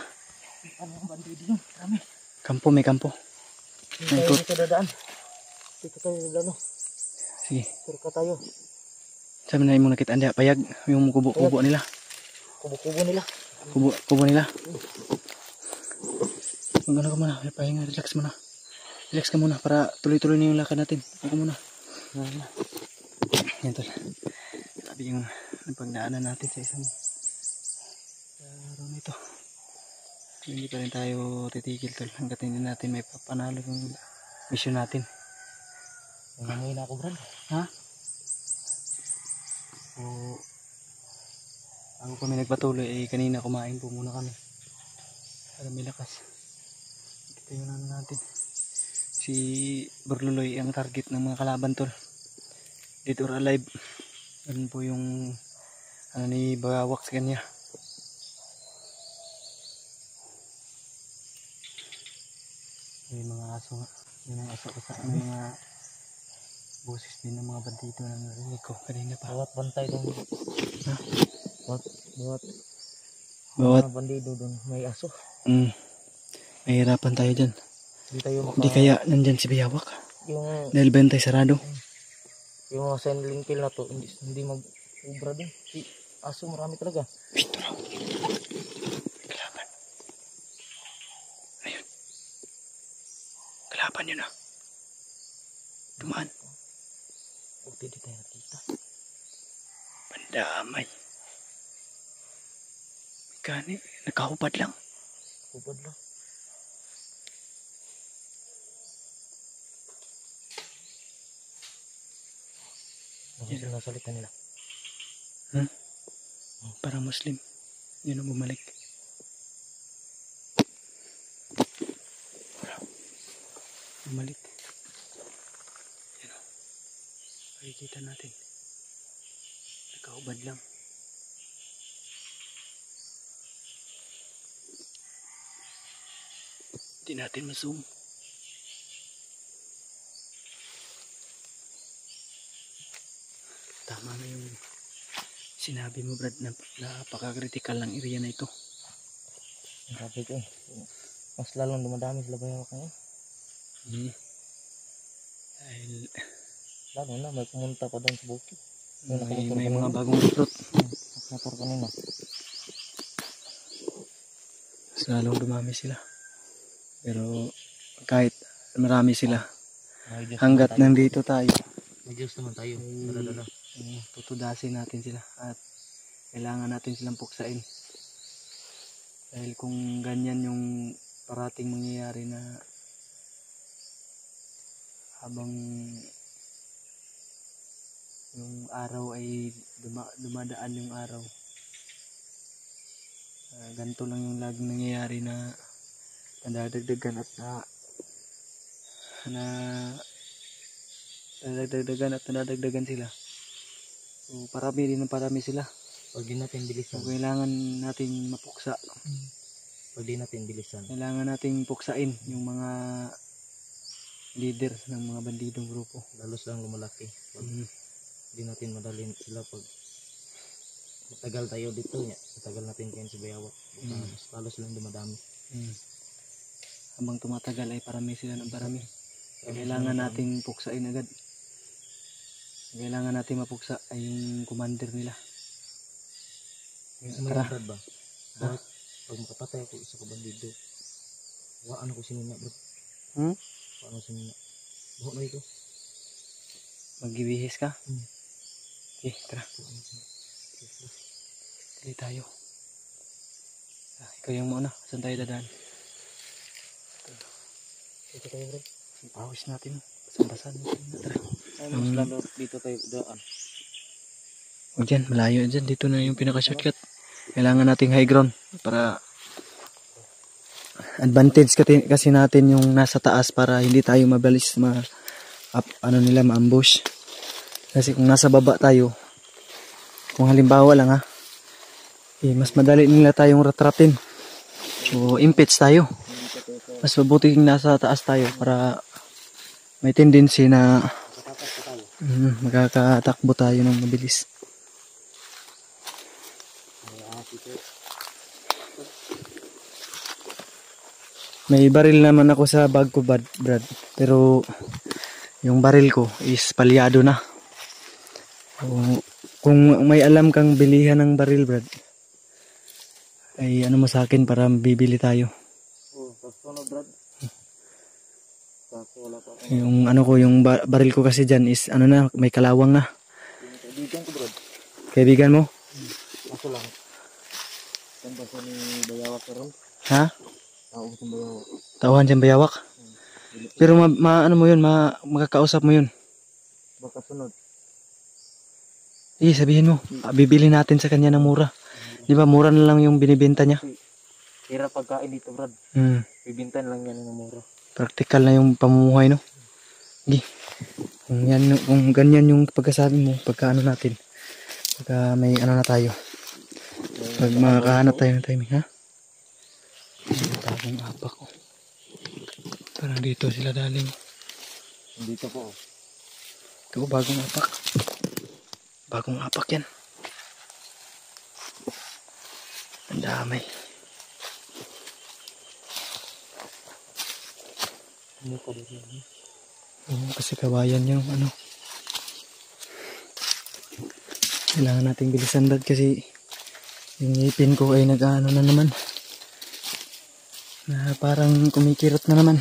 Ano ang bandido yun? Kami. Kampo, may kampo. Dito tayo dadaan. Dito tayo dadaan. Sige. Surka tayo. Sabi na yung nakita anda, payag. Yung kubo-kubo nila. Kubo-kubo nila. Kubo nila. Mag-ano ka muna, pahinga, relax muna. Relax ka muna para tuloy-tuloy na yung lakad natin. Ako muna. Yan tol. Sabi yung pagdaanan natin sa isang araw na ito. Hindi pa rin tayo titigil tol. Hanggat hindi natin may papanalo yung mission natin. Nangamoy na ako, Brad. Ha? So, ako kami nagpatuloy, eh kanina kumain po muna kami para may lakas. Ito yun ano natin, si Burluloy ang target ng mga kalaban tol, dead or alive. Ganun po yung ano ni Bagawak sa kanya. May mga aso nga, may mga aso sa mga boses din ng mga bandito na narinig ko kanina pa. Bawat bantay doon. Ha? Bawat bandido doon may aso. Mahirapan tayo dyan. Hindi kaya nandyan si Bayawak. Yung Dahil bentay sarado. yung mga sendling kill na to, hindi mag-ubra din. Si aso marami talaga. Ito raw. Kalaban. Ayun. Kalaban yun ah. Dumaan. Buti di tayo nakita. Pandamay. Gani, nakahubad lang. Ubad lang. Ano sila salita nila? Parang Muslim. Yun ang bumalik. Bumalik. Yan o. Pakikita natin. Nakahubad lang. Hindi natin ma-zoom. Tama na yung sinabi mo Brad na napaka-critical ng area na ito. Sabi ko eh. Mas lalong dumadami sila Bayawak ngayon. Dahil Lalo na, may pumunta pa doon sa bukid. may mga bagong recruit. Motor kanina. Mas lalong dumami sila. Pero kahit marami sila, hanggat nandito tayo, May Diyos naman tayo. Dala-dala. tutudasin natin sila at kailangan natin silang puksain. Dahil kung ganyan yung parating mangyayari na habang yung araw ay dumadaan yung araw, ganito lang yung laging nangyayari na nadadagdagan at nadadagdagan sila. So parami din ng parami sila. Pag di natin bilisan. So kailangan nating mapuksa. Pag di natin bilisan. Kailangan nating puksain yung mga leader ng mga bandidong grupo. Lalo silang lumalaki. Pag di natin madalin sila pag matagal tayo dito niya. Matagal natin kayo sa Bayawak. Mas lalo silang dumadami. Habang tumatagal ay parami sila ng parami. Kailangan nating puksain agad. Kailangan natin mapuksa ay yung commander nila. Tara. Ba? Pag makapatay ako isa ka bandido, waan ako sinuna bro. Paano sinuna? Buhok na ito. Magbibihis ka? Okay, tara. Dali tayo. Ikaw yung muna. Saan tayo dadaan? Ito tayo bro. Pawis natin. Basan-basan. Tara. Mas lalo dito tayo daan. O dyan, malayo dyan. Dito na yung pinaka-shortcut. Kailangan nating high ground para advantage kasi natin yung nasa taas para hindi tayo mabilis ma-ambush. Kasi kung nasa baba tayo, kung halimbawa lang mas madali nila tayong ratrapin. So impeach tayo. Mas mabuti yung nasa taas tayo para may tendency na magkakatakbo tayo ng mabilis. May baril naman ako sa bag ko, Brad. Pero yung baril ko is palyado na. Kung may alam kang bilihan ng baril, Brad, ay ano mo sa akin para bibili tayo. Brad. Yung ano ko, yung baril ko kasi dyan is ano na, may kalawang na. Kaibigan ko, Brad. Kaibigan mo? Ako lang. Saan ba sa ni Bayawak karon? Ha? Tao sa Bayawak. Tauhan dyan Bayawak? Pero ano mo yun, makakausap mo yun. Baka sunod. Sabihin mo, bibili natin sa kanya ng mura. Di ba mura na lang yung binibenta niya? Tira pagkain dito, Brad. Bibintan lang yan ng mura. Practical na yung pamumuhay, no? Kung ganyan yung pagkasabi mo, pagka ano natin, pagka may ano na tayo, pag makakahanap tayo ng timing, ha? Bagong apak ko. Parang dito sila daling. Dito po. Ito, bagong apak. Bagong apak yan. Ang dami. Ano pa dito? Kasi kawayan yung ano. Kailangan nating bilisan, Brad, kasi yung ngipin ko ay nag-ano na naman. Na parang kumikirot na naman.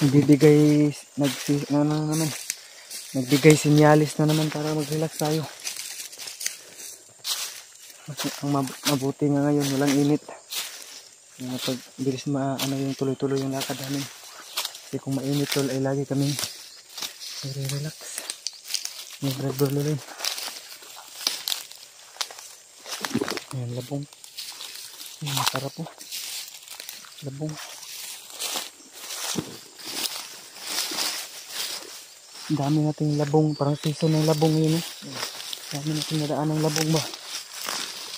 Nagbibigay sinyalis na naman para mag-relax tayo. Ang mabuti nga ngayon, walang init. Pag bilis yung tuloy-tuloy yung lakad namin. Kasi kung mainit tol ay lagi kaming relax. May bread. Ayan, labong. Masarap po. Labong. Dami nating labong. Parang season ng labong yun. Dami nating nadaan ng labong ba?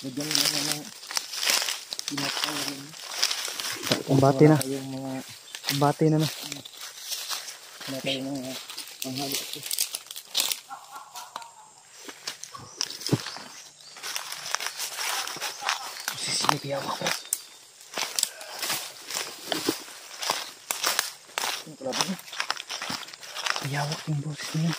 Nagyan na ng pinapaya rin. Kumbati na. Yung mga Kumbati na. pinapaya ng panghali ito. Sinipiyaw ako. Mayawak yung boses niya.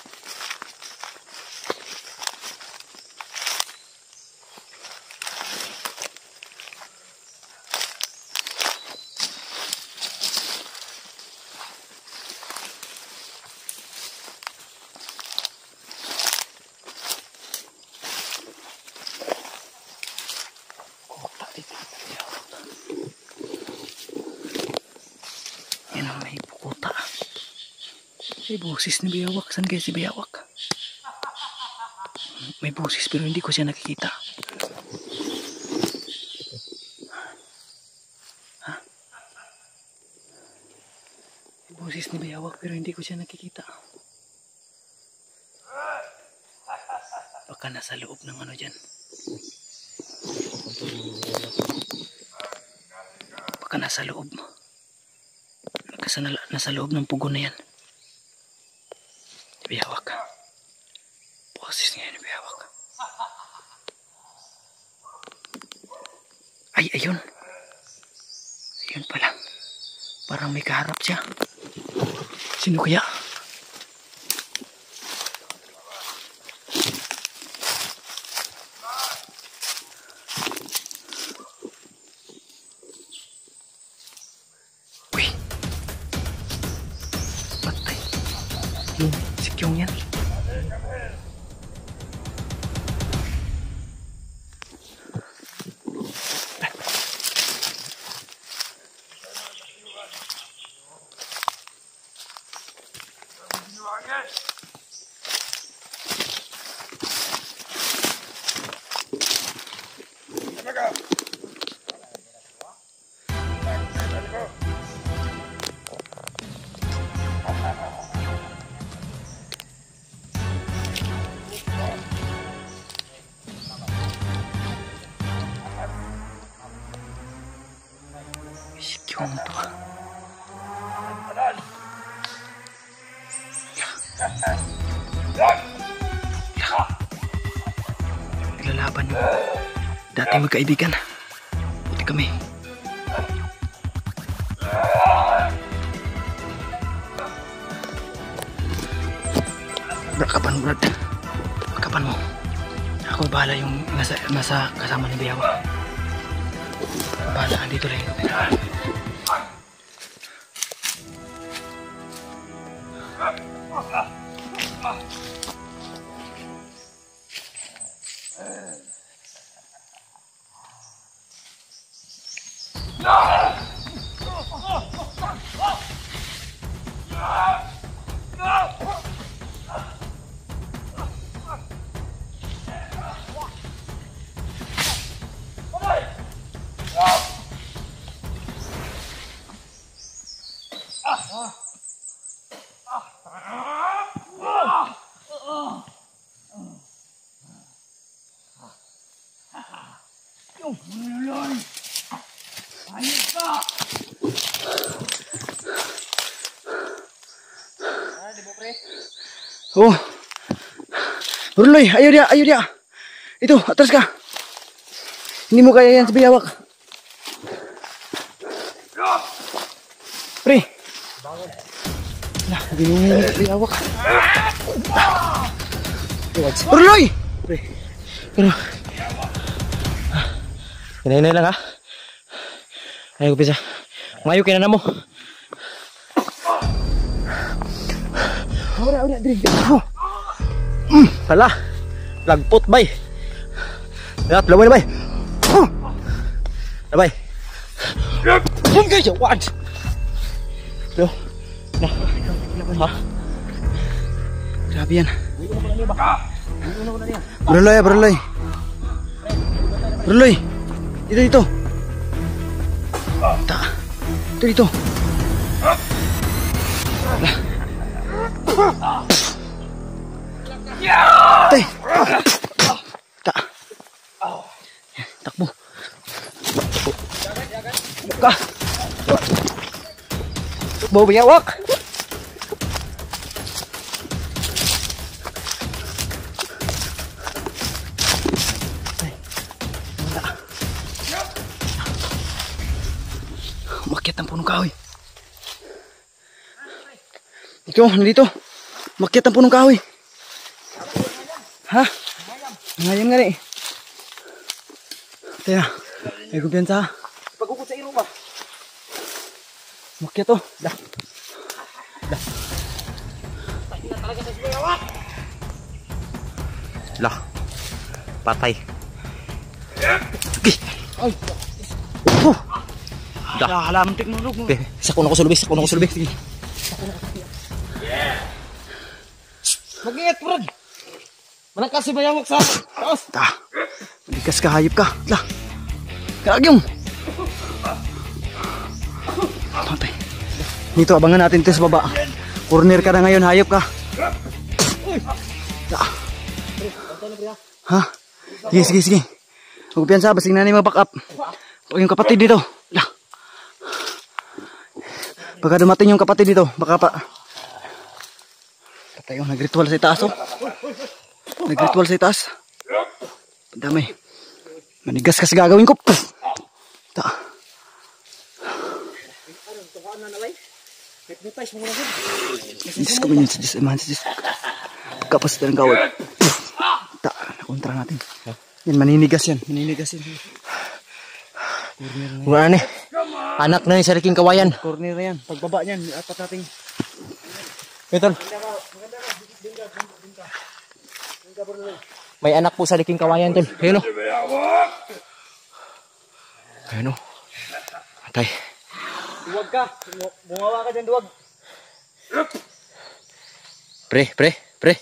Yan ang may pukuta. May boses ni Bayawak. Saan kaya si Bayawak? May boses pero hindi ko siya nakikita. Ha? May boses ni Bayawak pero hindi ko siya nakikita. Baka nasa loob ng ano dyan. Baka nasa loob. Nasa loob ng pugo na yan. Bayawak. Boses ngayon ni Bayawak. Ay, ayun. Ayun pala. Parang may kaharap siya. Sino kaya? Si Kyung yan. Si Kyung to. Naglalaban yung dati magkaibigan. Buti kami. Brakapan mo, Brad. Brakapan mo. Ako bahala yung nasa kasama ni Bayawak. Bahala, andito lang yung kamera. Oh, Bruloy, ayo dia, ayo dia. Itu, atas ka. Hindi mo kaya yan sa Bayawak. Pre. Nah, binungan sa Bayawak. Bruloy! Pre. Pero, hinay-hinay lang ha. Ayaw ko pisa. Mayo kaya na mo. Ora, diri. Hala. Lagpot bay. Yap, laway na bay. Na bay. Hanggang sa what? Yo. Nah. Ha. Grabe yan. Bruloy, Bruloy. Bruloy. Dito. Ta. Dito. Lah. Tay. Ta. Takbo. Buka. Takbo Bayawak. Umakyat ang punong kahoy. Ikaw, nandito. Makyat ang punong kahoy. Ha? Ngayon nga rin. Teka, may kumpiyansa ha. Pagukot sa iro ba? Makyat to. Dah. Patay na talaga sa bayawak. Lah. Patay. Ay. Dah. Halamtik mo lug mo. Sakuna ko sulbi. Sige. Mag-ingat, Brad. Malangkas si bayawak sa taas. Malikas ka, hayop ka. Lah. Karagyong. Patay. Dito, abangan natin ito sa baba. Corner ka na ngayon, hayop ka. Ha? Sige. Magpiyansa, basing na mag-back up. Huwag yung kapatid dito. Lah. Pagka dumating yung kapatid dito, baka pa. Patay yung nag-ritual sa itaas, oh. Nag-ritual sa itaas. Dami. Manigas kasi gagawin ko. Ta. Diyos ko minyan sa Diyos. Amahan sa Diyos. Kapas ng kawal. Ta. Nakontra natin. Yan, maninigas yan. Wala na. Anak na ni sa liking kawayan. Corner na yan. Pagbaba niyan, apat nating. Betul. May anak po sa liking kawayan, tol. Ayun o. Ayun o. Patay. Duwag ka. Bumawa ka dyan, duwag. Pre.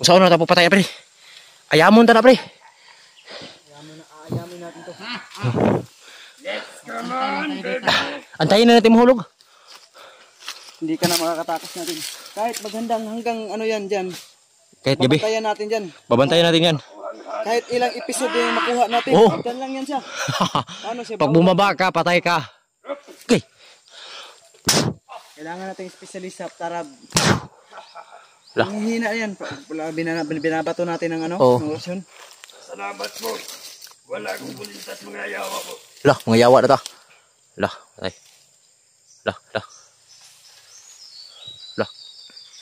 Usaon na tapo patay, pre. Ayamon ta na, pre. Ayamin natin to. Antayin na natin mahulog. Hindi ka na makakatakas natin. Kahit magandang hanggang ano yan dyan. Kahit gabi. Babantayan natin dyan. Babantayan natin yan. Kahit ilang episode yung makuha natin. Oh. Dyan lang yan siya. Ano siya? Pag bumaba ka, patay ka. Okay. Kailangan natin specialist sa tarab. Lah. Ang hina yan. Binabato natin ng ano? Oh. Ng orasyon. Salamat po. Wala akong kulintas mga yawa po. Lah, mga yawa na ta. Lah, patay. Lah.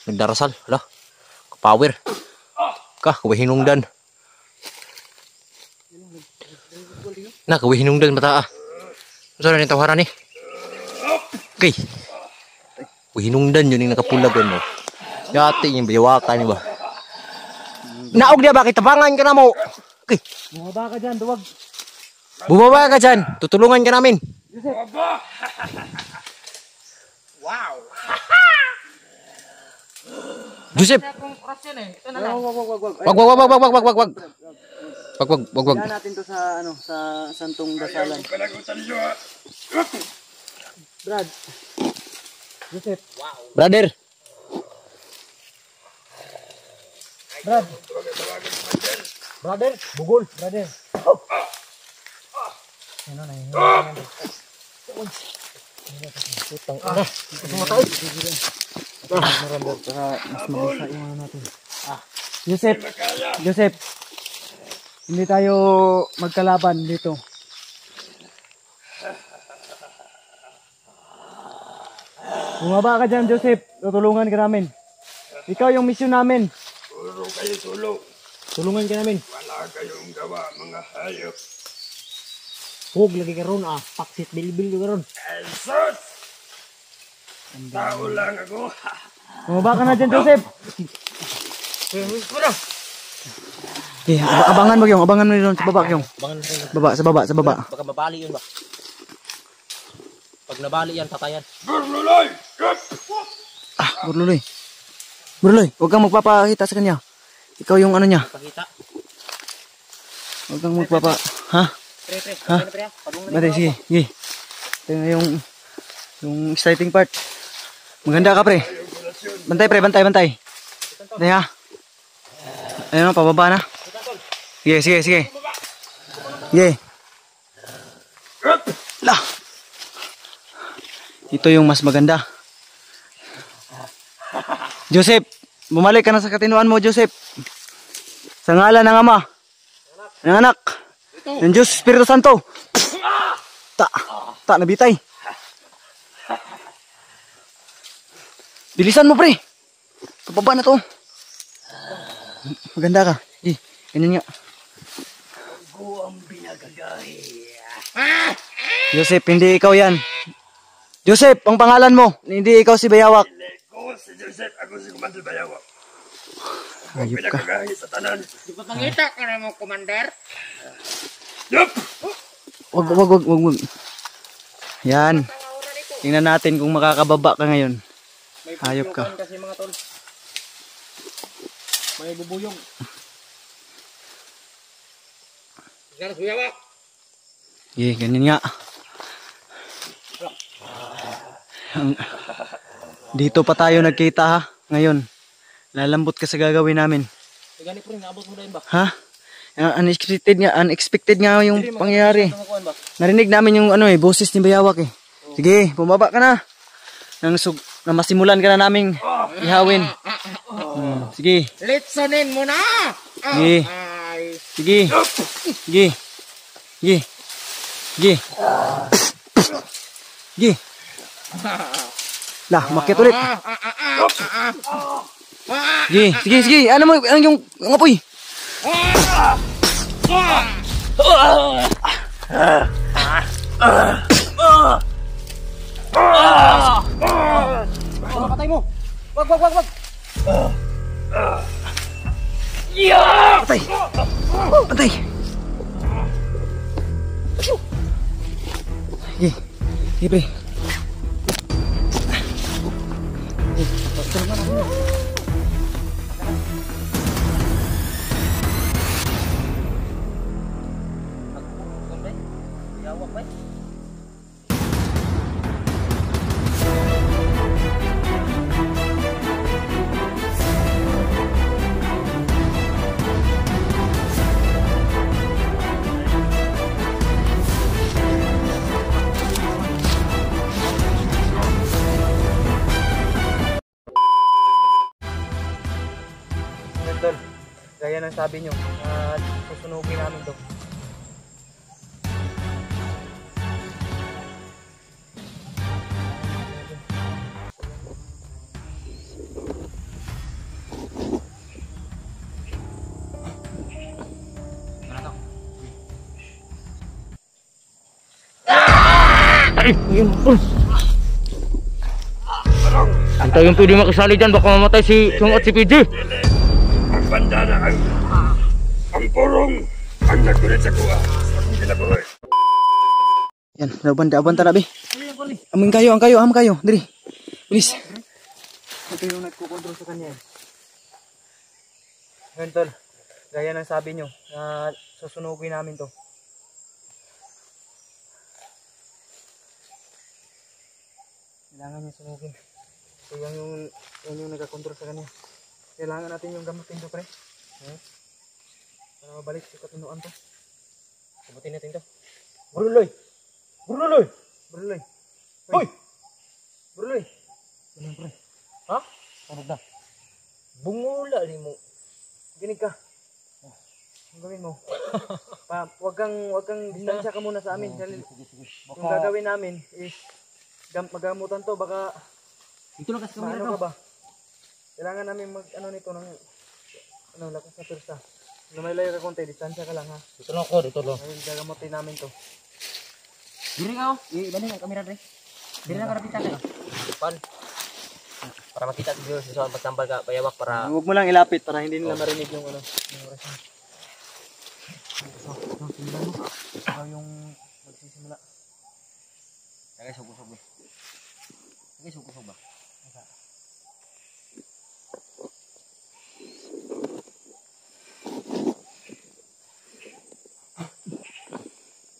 Nagdarasal. Lah. Kapower. Kaway hinungdan. Kaway hinungdan mata. Saan na yung tawaran eh? Okay. Kaway hinungdan yun yung nakapulagan mo. Yati yung bayawakan ba? Naog niya, bakit tabangan ka na mo? Okay. Bumaba ka dyan, duwag. Bumaba ka dyan. Tutulungan ka namin. Wow! Joseph. Wag. Kaya natin to sa ano, sa santong dasalan. Panagutan nyo ha. Brad. Joseph. Brother. Brother, bugol. Brother. Ano na yun? Putang ina. Sumatay. Mas malisa yung ano natin. Joseph. Hindi tayo magkalaban dito. Bumaba ka dyan, Joseph. Tutulungan ka namin. Ikaw yung mission namin. Puro kayo tulong. Tulungan ka namin. Wala kayong gawa mga hayop. Huwag lagi ka ron Paksit bilbil ka ron. Jesus! Tao lang ako. Bumaba ka na dyan, Joseph. Abangan mo yung. Abangan mo yun sa baba yung. Sa baba. Baka mabali yun ba? Pag nabali yan, patayan. Burluloy! Burloy, huwag kang magpapakita sa kanya. Ikaw yung ano niya. Pakita. Huwag kang magpapa... Ha? Ha? Bate, sige. Ito na yung exciting part. Maganda ka, pre. Bantay, pre. Bantay. Bantay, ha? Ayun, pababa na. Sige. Lah. Ito yung mas maganda. Joseph, bumalik ka na sa katinuan mo, Joseph. Sa ngalan ng Ama, ng Anak, ng Diyos, Espiritu Santo. Nabitay. Bilisan mo, pre. Kababa na to. Maganda ka. Sige, ganyan nga. Joseph, hindi ikaw yan. Joseph, ang pangalan mo. Hindi ikaw si Bayawak. Ako si Joseph, ako si Commander Bayawak. Ayop ka. Pinagkagahi sa tanan. Di ba pangita ka na mo, Commander? Yup! Wag. Yan. Tingnan natin kung makakababa ka ngayon. Hayop ka. Kasi mga tol. May bubuyong. Ganas buyawak. Ganyan nga. Dito pa tayo nagkita ha, ngayon. Lalambot ka sa gagawin namin. Ganit po rin, naabot mo na yun ba? Ha? Unexpected nga yung pangyayari. Narinig namin yung boses ni Bayawak eh. Sige, bumaba ka na. Na masimulan ka na naming ihawin. Sige. Litsonin mo na! Sige. Ay. Sige. Sige. Sige. Sige. Sige. Lah, makit ulit. Sige. Ano mo, yung apoy? Patay mo! Wag! Patay. Sige, pre. Tol, gaya ng sabi nyo, susunugin namin to. Ang tayong pwede makisali dyan, baka mamatay si Chong at si PJ. Ang banda na ang purong ang nagkulit sa kuha. Akong kinabuhay. Yan, laban tara be. Amin kayo, am kayo. Diri. Bilis. Ito yung nagkukontrol sa kanya. Ngayon tol, gaya ng sabi nyo, susunugin namin to. Kailangan niya sunugin. So yan yung nagkakontrol sa kanya. Kailangan natin yung gamutin to, pre. Para mabalik sa katunuan to. Sabutin natin to. Bruloy! Hoy! Bruloy! Ganun, pre. Ha? Ano na? Bungula rin mo. Ginig ka. Ang gawin mo. Wag kang distansya ka muna sa amin. Sige. Yung gagawin namin is magamutan to. Baka Ito lang kasi ano ka ba? Kailangan namin nito ng lakas na persa. Lumayo ka konti, distansya ka lang ha. Dito lang ako, dito lang. Ngayon gagamutin namin to. Diri ka, oh. Iba na yung kamera, Dre. Diri na karapitan ka. Pan. Para makita sa video, susunod magtambal ka, Bayawak, para... Huwag mo lang ilapit para hindi nila marinig yung yung oras. Ikaw yung magsisimula. Tagay, sugo-sugo. Tagay, sugo-sugo ba?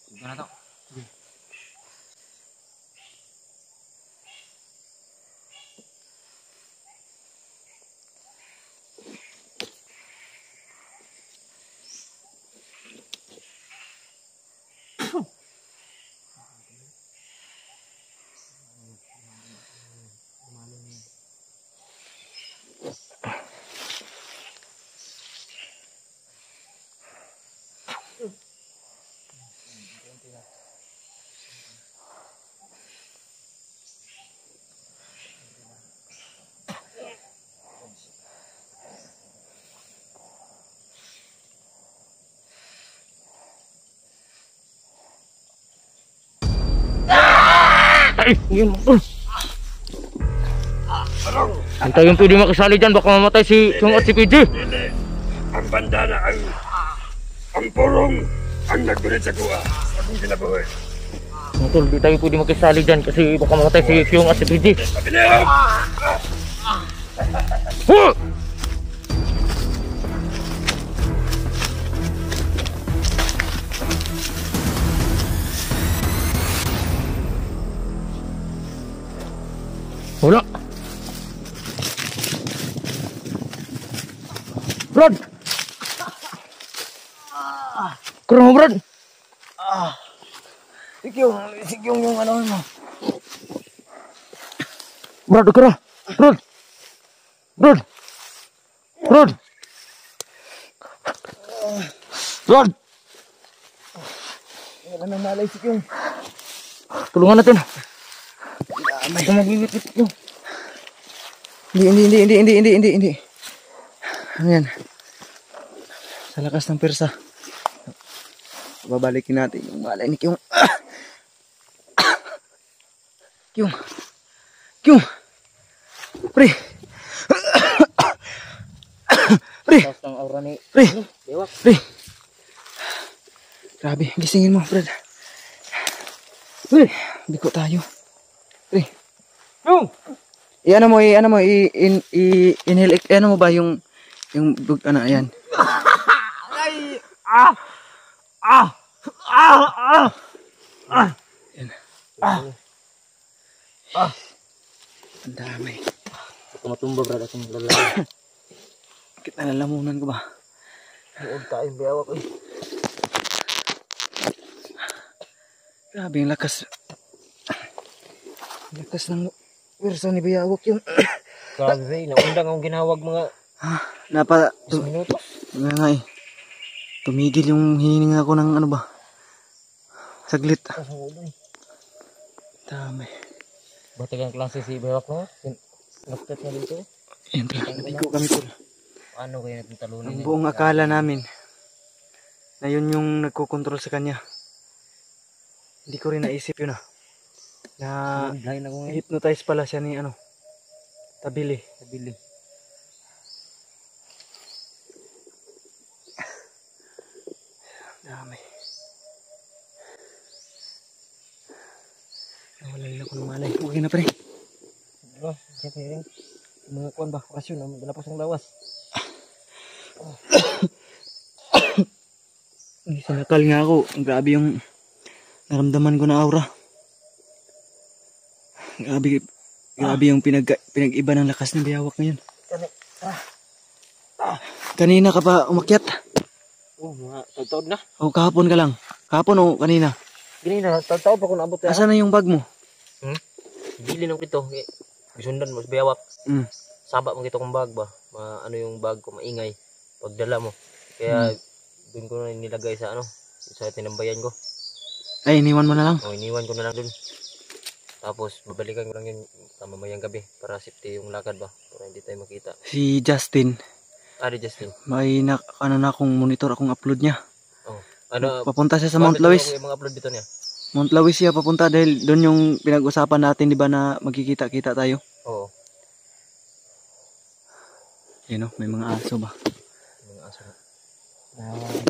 Sugo na to. Yun, tol. Ang tayong pwede makisali dyan, baka mamatay si Chong at si PJ. Dili. Ang bandana ang purong ang naggunit sa kuha. Akong kinabuhi. Ang tol, di tayo pwede makisali dyan kasi baka mamatay si Chong at si PJ. Pabilio! Huh! Wala. Brad! Kurang mo, Brad! Sigyong yung ano mo. Brad, kira! Brad! Brad! Brad! Brad! Wala nang malay sigyong. Tulungan natin. Ito maglilipit ko. Hindi. Ano yan? Sa lakas ng persa. Babalikin natin yung malay ni Kyung. Kyung. Pre. Tapos ang aura ni Bewak. Pre. Grabe, gisingin mo, Brad. Pre, biko tayo. Pre. Inhale mo ba yung ano, ayan. Ang dami. Matumba, Brad, akong lalaki. Kita nalalamunan ko ba? Huwag tayong Bewak. Grabe yung lakas. Lakas ng wersa ni Bayawak yung Grabe, naundang akong ginawag mga minutos. Nga eh. Tumigil yung hininga ko ng ano ba? Saglit. Dami. Batagang klase si Bewak, no? Nastat na dito. Yan, ko kami po. Paano kaya natin talunin? Ang buong akala namin na yun yung nagkokontrol sa kanya. Hindi ko rin naisip yun na hypnotize pala siya ni ano, Tabili. Dami. Nawalay ako ng malay. Okay na, pre. Siyempre rin. Mga kuwan ba? Okasyon, dalapos ang lawas. Sinakal nga ako. Grabe yung naramdaman ko na aura. Grabe yung pinag-iba ng lakas ng Bayawak ngayon. Kanina ka pa umakyat? Mga taod na. O kahapon ka lang? Kahapon o kanina? Ganina, taod pa kung naabot na. Asan na yung bag mo? Bili ng pito. Gisundan mo sa Bayawak. Saba mo kito kong bag ba? Ano yung bag ko, maingay. Pagdala mo. Kaya doon ko na nilagay sa sa tinambayan ko. Ay, iniwan mo na lang? O, iniwan ko na lang doon. Tapos, babalikan ko lang yun mamayang gabi para safety yung lakad ba? Para hindi tayo makita. Si Justin. Justin. May akong monitor akong upload niya. Oh. Papunta siya sa Mount Lawis. Yung mga upload dito niya. Mount Lawis siya papunta dahil doon yung pinag-usapan natin, di ba, na magkikita-kita tayo? Oo. Yun o, may mga aso ba? Mga aso na.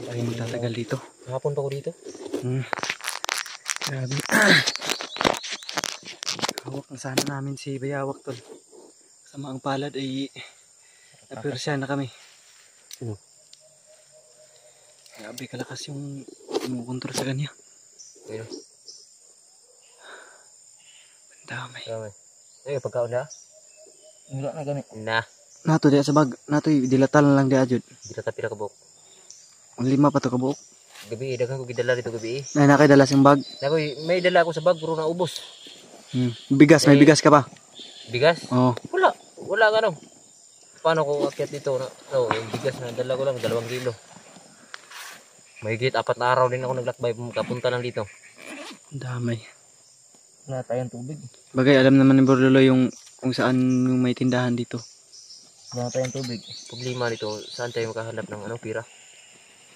Ay, magtatagal dito. Hapon pa ko dito. Grabe. Hawak na sana namin si Bayawak, tol. Sama ang palad ay napirsya na kami. Grabe kalakas yung kumukontrol sa kanya. Ayun. Ang dami. Pagkaon na? Wala na gani. Nato diya sa bag. Nato dilatal na lang diya jud. Dilata pila ka buok. Ang 5 pa to ka buok. Gabi, daghang ko gidala dito gabi. Nay nakay dala sing bag. May dala ako sa bag pero naubos. Bigas, may bigas ka pa? Bigas? Oo. Wala ka no. Paano ko akyat dito yung bigas na dala ko lang 2 kilo. Mahigit 4 na araw din ako naglakbay kapunta lang dito. Ang dami. Wala tayong tubig. Bagay alam naman ni Borlolo yung kung saan yung may tindahan dito. Wala tayong tubig. Problema dito, saan tayo makahanap ng pira?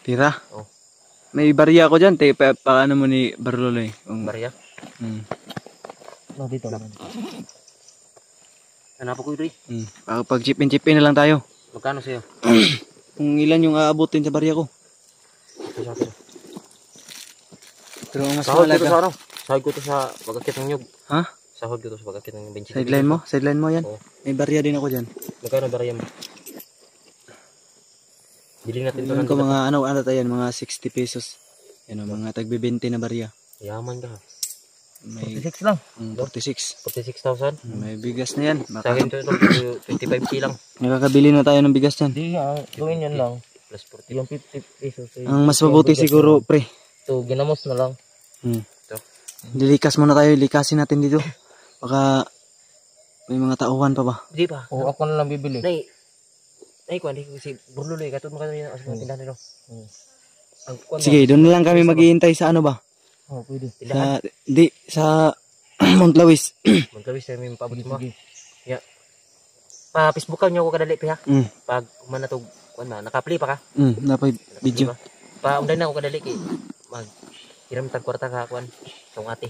Pira? Oo. May barya ko dyan, paano mo ni Borlolo eh. Barya? No, dito. Hanap ko ito eh. Pag chip-in na lang tayo. Magkano sa'yo? Kung ilan yung aabutin sa barya ko. Pero ang mas Sahod ko to sa malaga. ano? Sahod ko to sa pagkakit ng nyug. Ha? Sahod ko to sa pagkakit ng bensin. Sideline mo? Sideline mo yan? Oo. May barya din ako dyan. Magkano barya mo? Bili natin to Tingnan ng ko mga ano tayo yan, mga 60 pesos. Yan o, mga tagbe-20 na barya. Yaman ka. May 46 lang. 46. 46,000. May bigas na yan. Sa akin ito 25k lang. Nakakabili na tayo ng bigas dyan. Hindi nga, gawin yan lang. Plus 40. Yung 50 pesos. Ang mas mabuti siguro, pre. Ito, ginamos na lang. Ito. Lilikas muna tayo, likasin natin dito. Baka may mga tauhan pa ba? Di ba? Oo, ako na lang bibili. Nay, kuwan, si Burluloy, katod mo kanina sa mga tindahan nito. Ang kuwan ba? Sige, doon na lang kami maghihintay sa ano ba? Oo, pwede. Tindahan. Sa Mount Lawis. Magkawis na may paabot mo. Yeah. Pa-Facebookan niyo ako kadali, ha? Pag kumana to, kuwan na, naka-play pa ka? Napay video. Diba? Pa-unday na ako kadali, kay hiram tag kwarta ka, kuwan. Itong ate.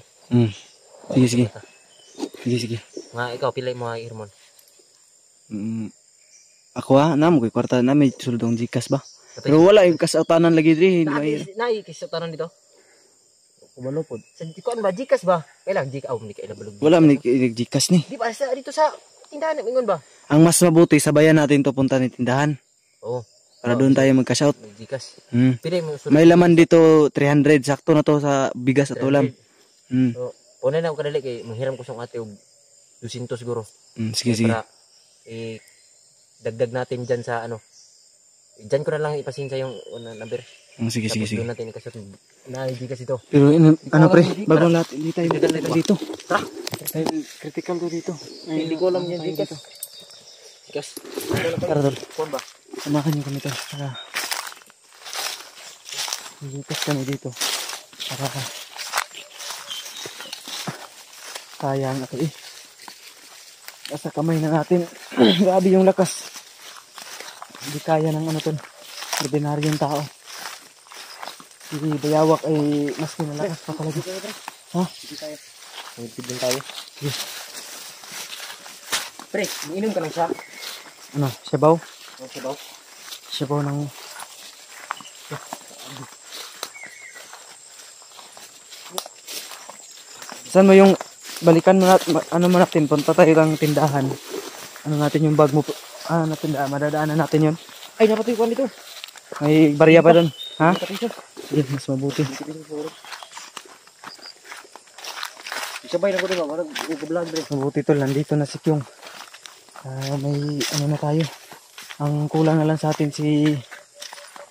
Sige. Sige. Nga, ikaw, pilay mo, Irmon. Ako namo koy kwarta na may suldong Gcash ba? Pero wala yung kasautanan lagi diri. Naikisutanan dito. Kumalupod. Sa kuan ba, Gcash ba? Kailang Gcash, hindi kailang balog. Wala man Gcash ni. Di ba, dito sa tindahan, mingon ba? Ang mas mabuti sabayan natin to punta ni tindahan. Oo. Para doon tayo magka-shout. Gcash. Hmm. mo May laman dito 300 sakto na to sa bigas at ulam. So, punay na ako kadali kay manghiram ko sa ate og 200 siguro. Sige. Para dagdag natin dyan sa ano. Dyan ko na lang ipasinsa yung number. Sige. Doon natin ikasot. Gcash ito. Pero ano pre, bago lahat hindi tayo dito. Tara. Critical to dito. Hindi ko alam yan Gcash. Gcash. Tara dol. Kuan ba? Samahan niyo kami to. Tara. Gcash kami dito. Tara. Sayang ako eh. Nasa kamay na natin. Grabe yung lakas. Hindi kaya ng ano to. Ordinaryong tao. Si Bayawak ay mas kinalakas pa talaga. Ha? Magtibin tayo. Pre, inom ka ng siya. Ano? Sabaw? Sabaw. Sabaw ng... Saan mo yung... Balikan mo natin, ano mo natin, punta tayo ng tindahan. Ano natin yung bag mo, na tindahan, madadaanan natin yun. Ay, napatay ko nito. May barya pa doon. Ha? Sige, mas mabuti. Sabay na ko diba, parang vlog bro. Mabuti tol, nandito na si Kyung. May ano na tayo. Ang kulang na lang sa atin si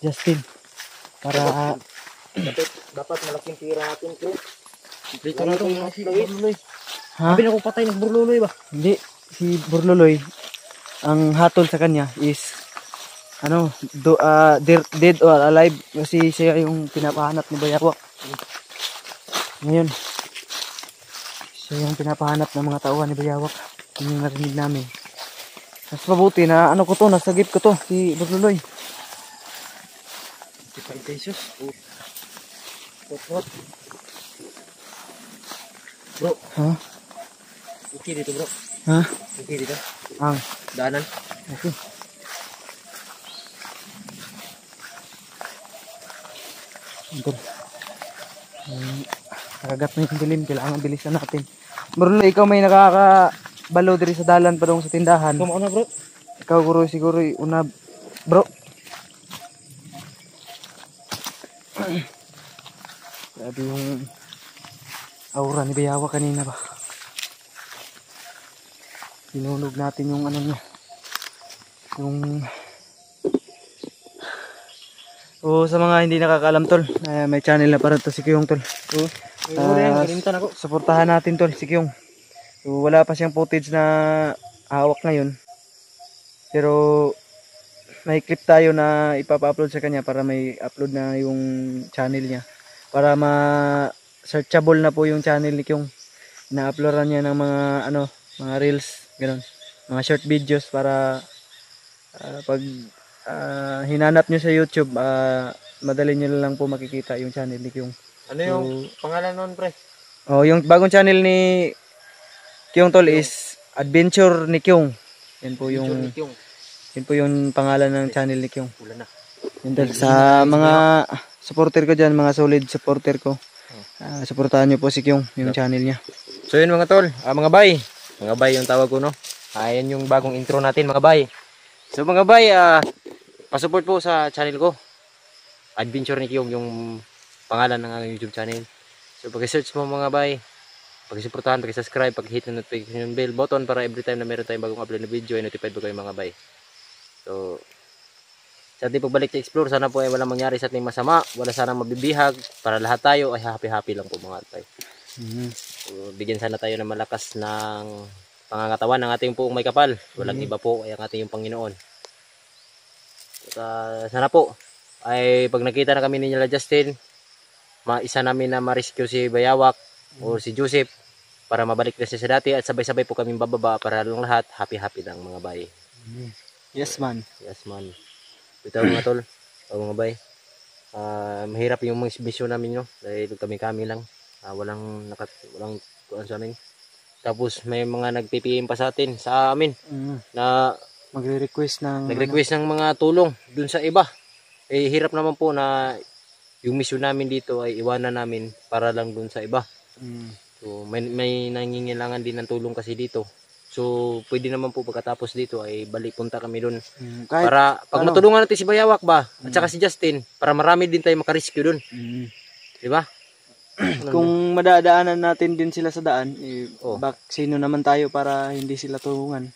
Justin. Para... Dapat malaking tira natin bro. Dito na itong burluloy. Ha? Sabi na kung patay ng burluloy ba? Hindi, si Burluloy, ang hatol sa kanya is ano, dead or alive kasi siya yung pinapahanap ni Bayawak. Ngayon, siya yung pinapahanap ng mga tauhan ni Bayawak. Yun yung narinig namin. Mas mabuti na ano ko to, nasagip ko to, si Burluloy. 55 pesos. What? Bro, Ha? okay dito bro. Ha? Okay dito. Ang, Daanan. okay. Ito. Nakagat na yung dilim, kailangan bilisan natin. Burluloy, ikaw may nakakabalo diri sa dalan pa dong sa tindahan. Kumaon na bro. Ikaw guro siguro una bro. Grabe yung aura ni Bayawa kanina ba. Sinunog natin yung ano niya. Yung sa mga hindi nakakaalam tol, may channel na para to si Kyung tol. Suportahan natin tol si Kyung. So, wala pa siyang footage na hawak ngayon. Pero may clip tayo na ipapa-upload sa kanya para may upload na yung channel niya. Para searchable na po yung channel ni Kyung. Na-uploadan niya ng mga reels, gano'n. Mga short videos para pag hinanap niyo sa YouTube, madali niyo lang po makikita yung channel ni Kyung. Ano yung pangalan nun pre? Oh, yung bagong channel ni Kyung tol is Adventure ni Kyung. Yan po yung pangalan ng channel ni Kyung. Ulan na. Yun tol, sa mga supporter ko dyan, mga solid supporter ko. Supportahan nyo po si Kyung, yung channel niya. So yun mga tol, mga bay. Mga bay yung tawag ko, no? Ayan yung bagong intro natin mga bay. So mga bay, pasupport po sa channel ko. Adventure ni Kyung yung pangalan ng aking YouTube channel. So pag-search mo mga bay, pag-supportahan, pag-subscribe, pag-hit ng notification bell button para every time na meron tayong bagong upload na video ay notified po kayo mga bay. So sa ating pagbalik sa explore, sana po ay walang mangyari sa ating masama, wala sanang mabibihag, para lahat tayo ay happy-happy lang po mga bay. So, bigyan sana tayo ng malakas ng pangangatawan ng ating poong may kapal. Walang iba po ay ang ating yung Panginoon. At, sana po ay pag nakita na kami ni nila Justin, maisa namin na ma-rescue si Bayawak o si Joseph para mabalik na siya sa dati at sabay-sabay po kaming bababa para lang lahat happy-happy lang mga bay. Yes man. Yes man. Ito mga tol, mga bay. Mahirap yung mission namin, no? Dahil kami lang. Walang kuan sa amin. Tapos may mga nag-PPM pa sa amin na magre-request ng mga tulong dun sa iba. Eh hirap naman po na yung mission namin dito ay iwanan namin para lang dun sa iba. So may nangingailangan din ng tulong kasi dito. So pwede naman po pagkatapos dito ay punta kami dun. Para pag matulungan natin si Bayawak ba at saka si Justin, para marami din tayo makarescue dun. Di ba? Kung madadaanan natin din sila sa daan, sino naman tayo para hindi sila tulungan?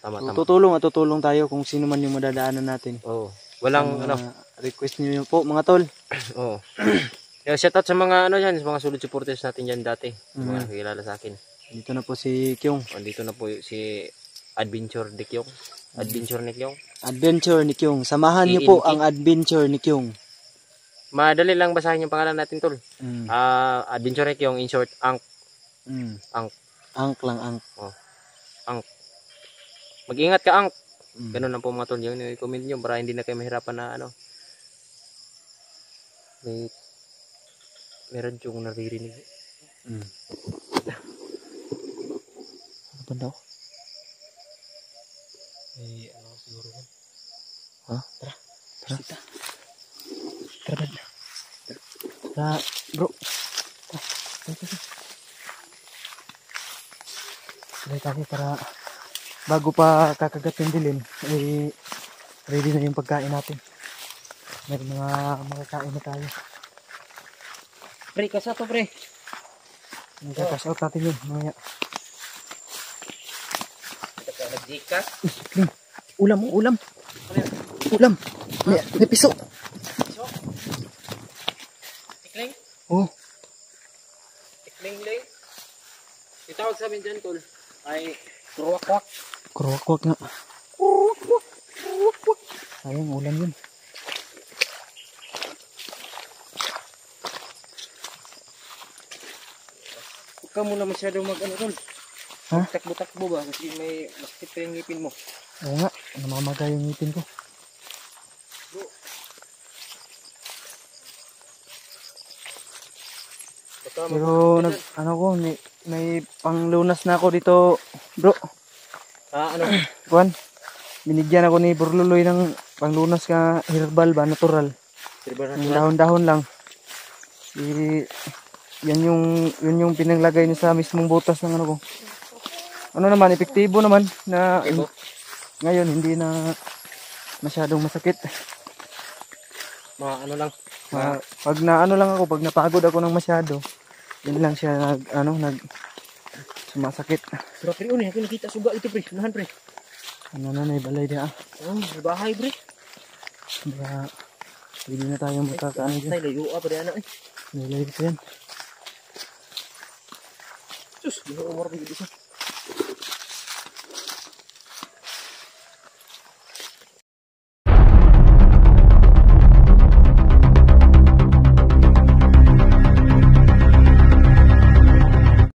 Tama. Tutulong tayo kung sino man yung madadaanan natin. Walang request niyo po mga tol. Shout out sa mga sa mga solid supporters natin diyan dati, mga nakikilala sa akin. Dito na po si Kyung. Andito na po si Adventure ni Kyung. Adventure ni Kyung. Samahan niyo po ang Adventure ni Kyung. Madali lang basahin yung pangalan natin tol. Adventure ni Kyung, in short, Ank. Ank lang. Ank. Mag-ingat ka, Ank. Ganun lang po mga tol. Yung comment nyo para hindi na kayo mahirapan na meron yung naririnig. Ano ba daw? Siguro yan. Tara. Tara, bro. Tara tayo para bago pa kakagat yung dilim, ready na yung pagkain natin. Meron mga makakain na tayo. Pre, kasa to pre. Magkakash out natin yun, mamaya. Nagdikas. Ulam. May piso. Tikling? Oh. Tikling lang. Itawag sa amin dyan tol ay kuruwak-wak. Kuruwak nga. Ayun, ulam yun. Huwag ka muna masyado tol. Takbo-takbo ba? Kasi may masakit pa yung ngipin mo. Oo nga, namamaga yung ngipin ko. Pero may panglunas na ako dito, bro. Kuan, binigyan ako ni Burluloy ng panglunas ka herbal ba, natural. Dahon-dahon lang. Yun yung pinaglagay niya sa mismong butas ng ko. Naman, epektibo naman na ngayon hindi na masyadong masakit. Pag napagod ako ng masyado, yun lang siya sumasakit. Pero pre, ako nakita suga ito pre, unahan pre. May balay dia. May bahay pre. Hindi na tayo magkakaano dyan. Layo pre anak May layo ko yan. Sus, hindi ko umar pa dito.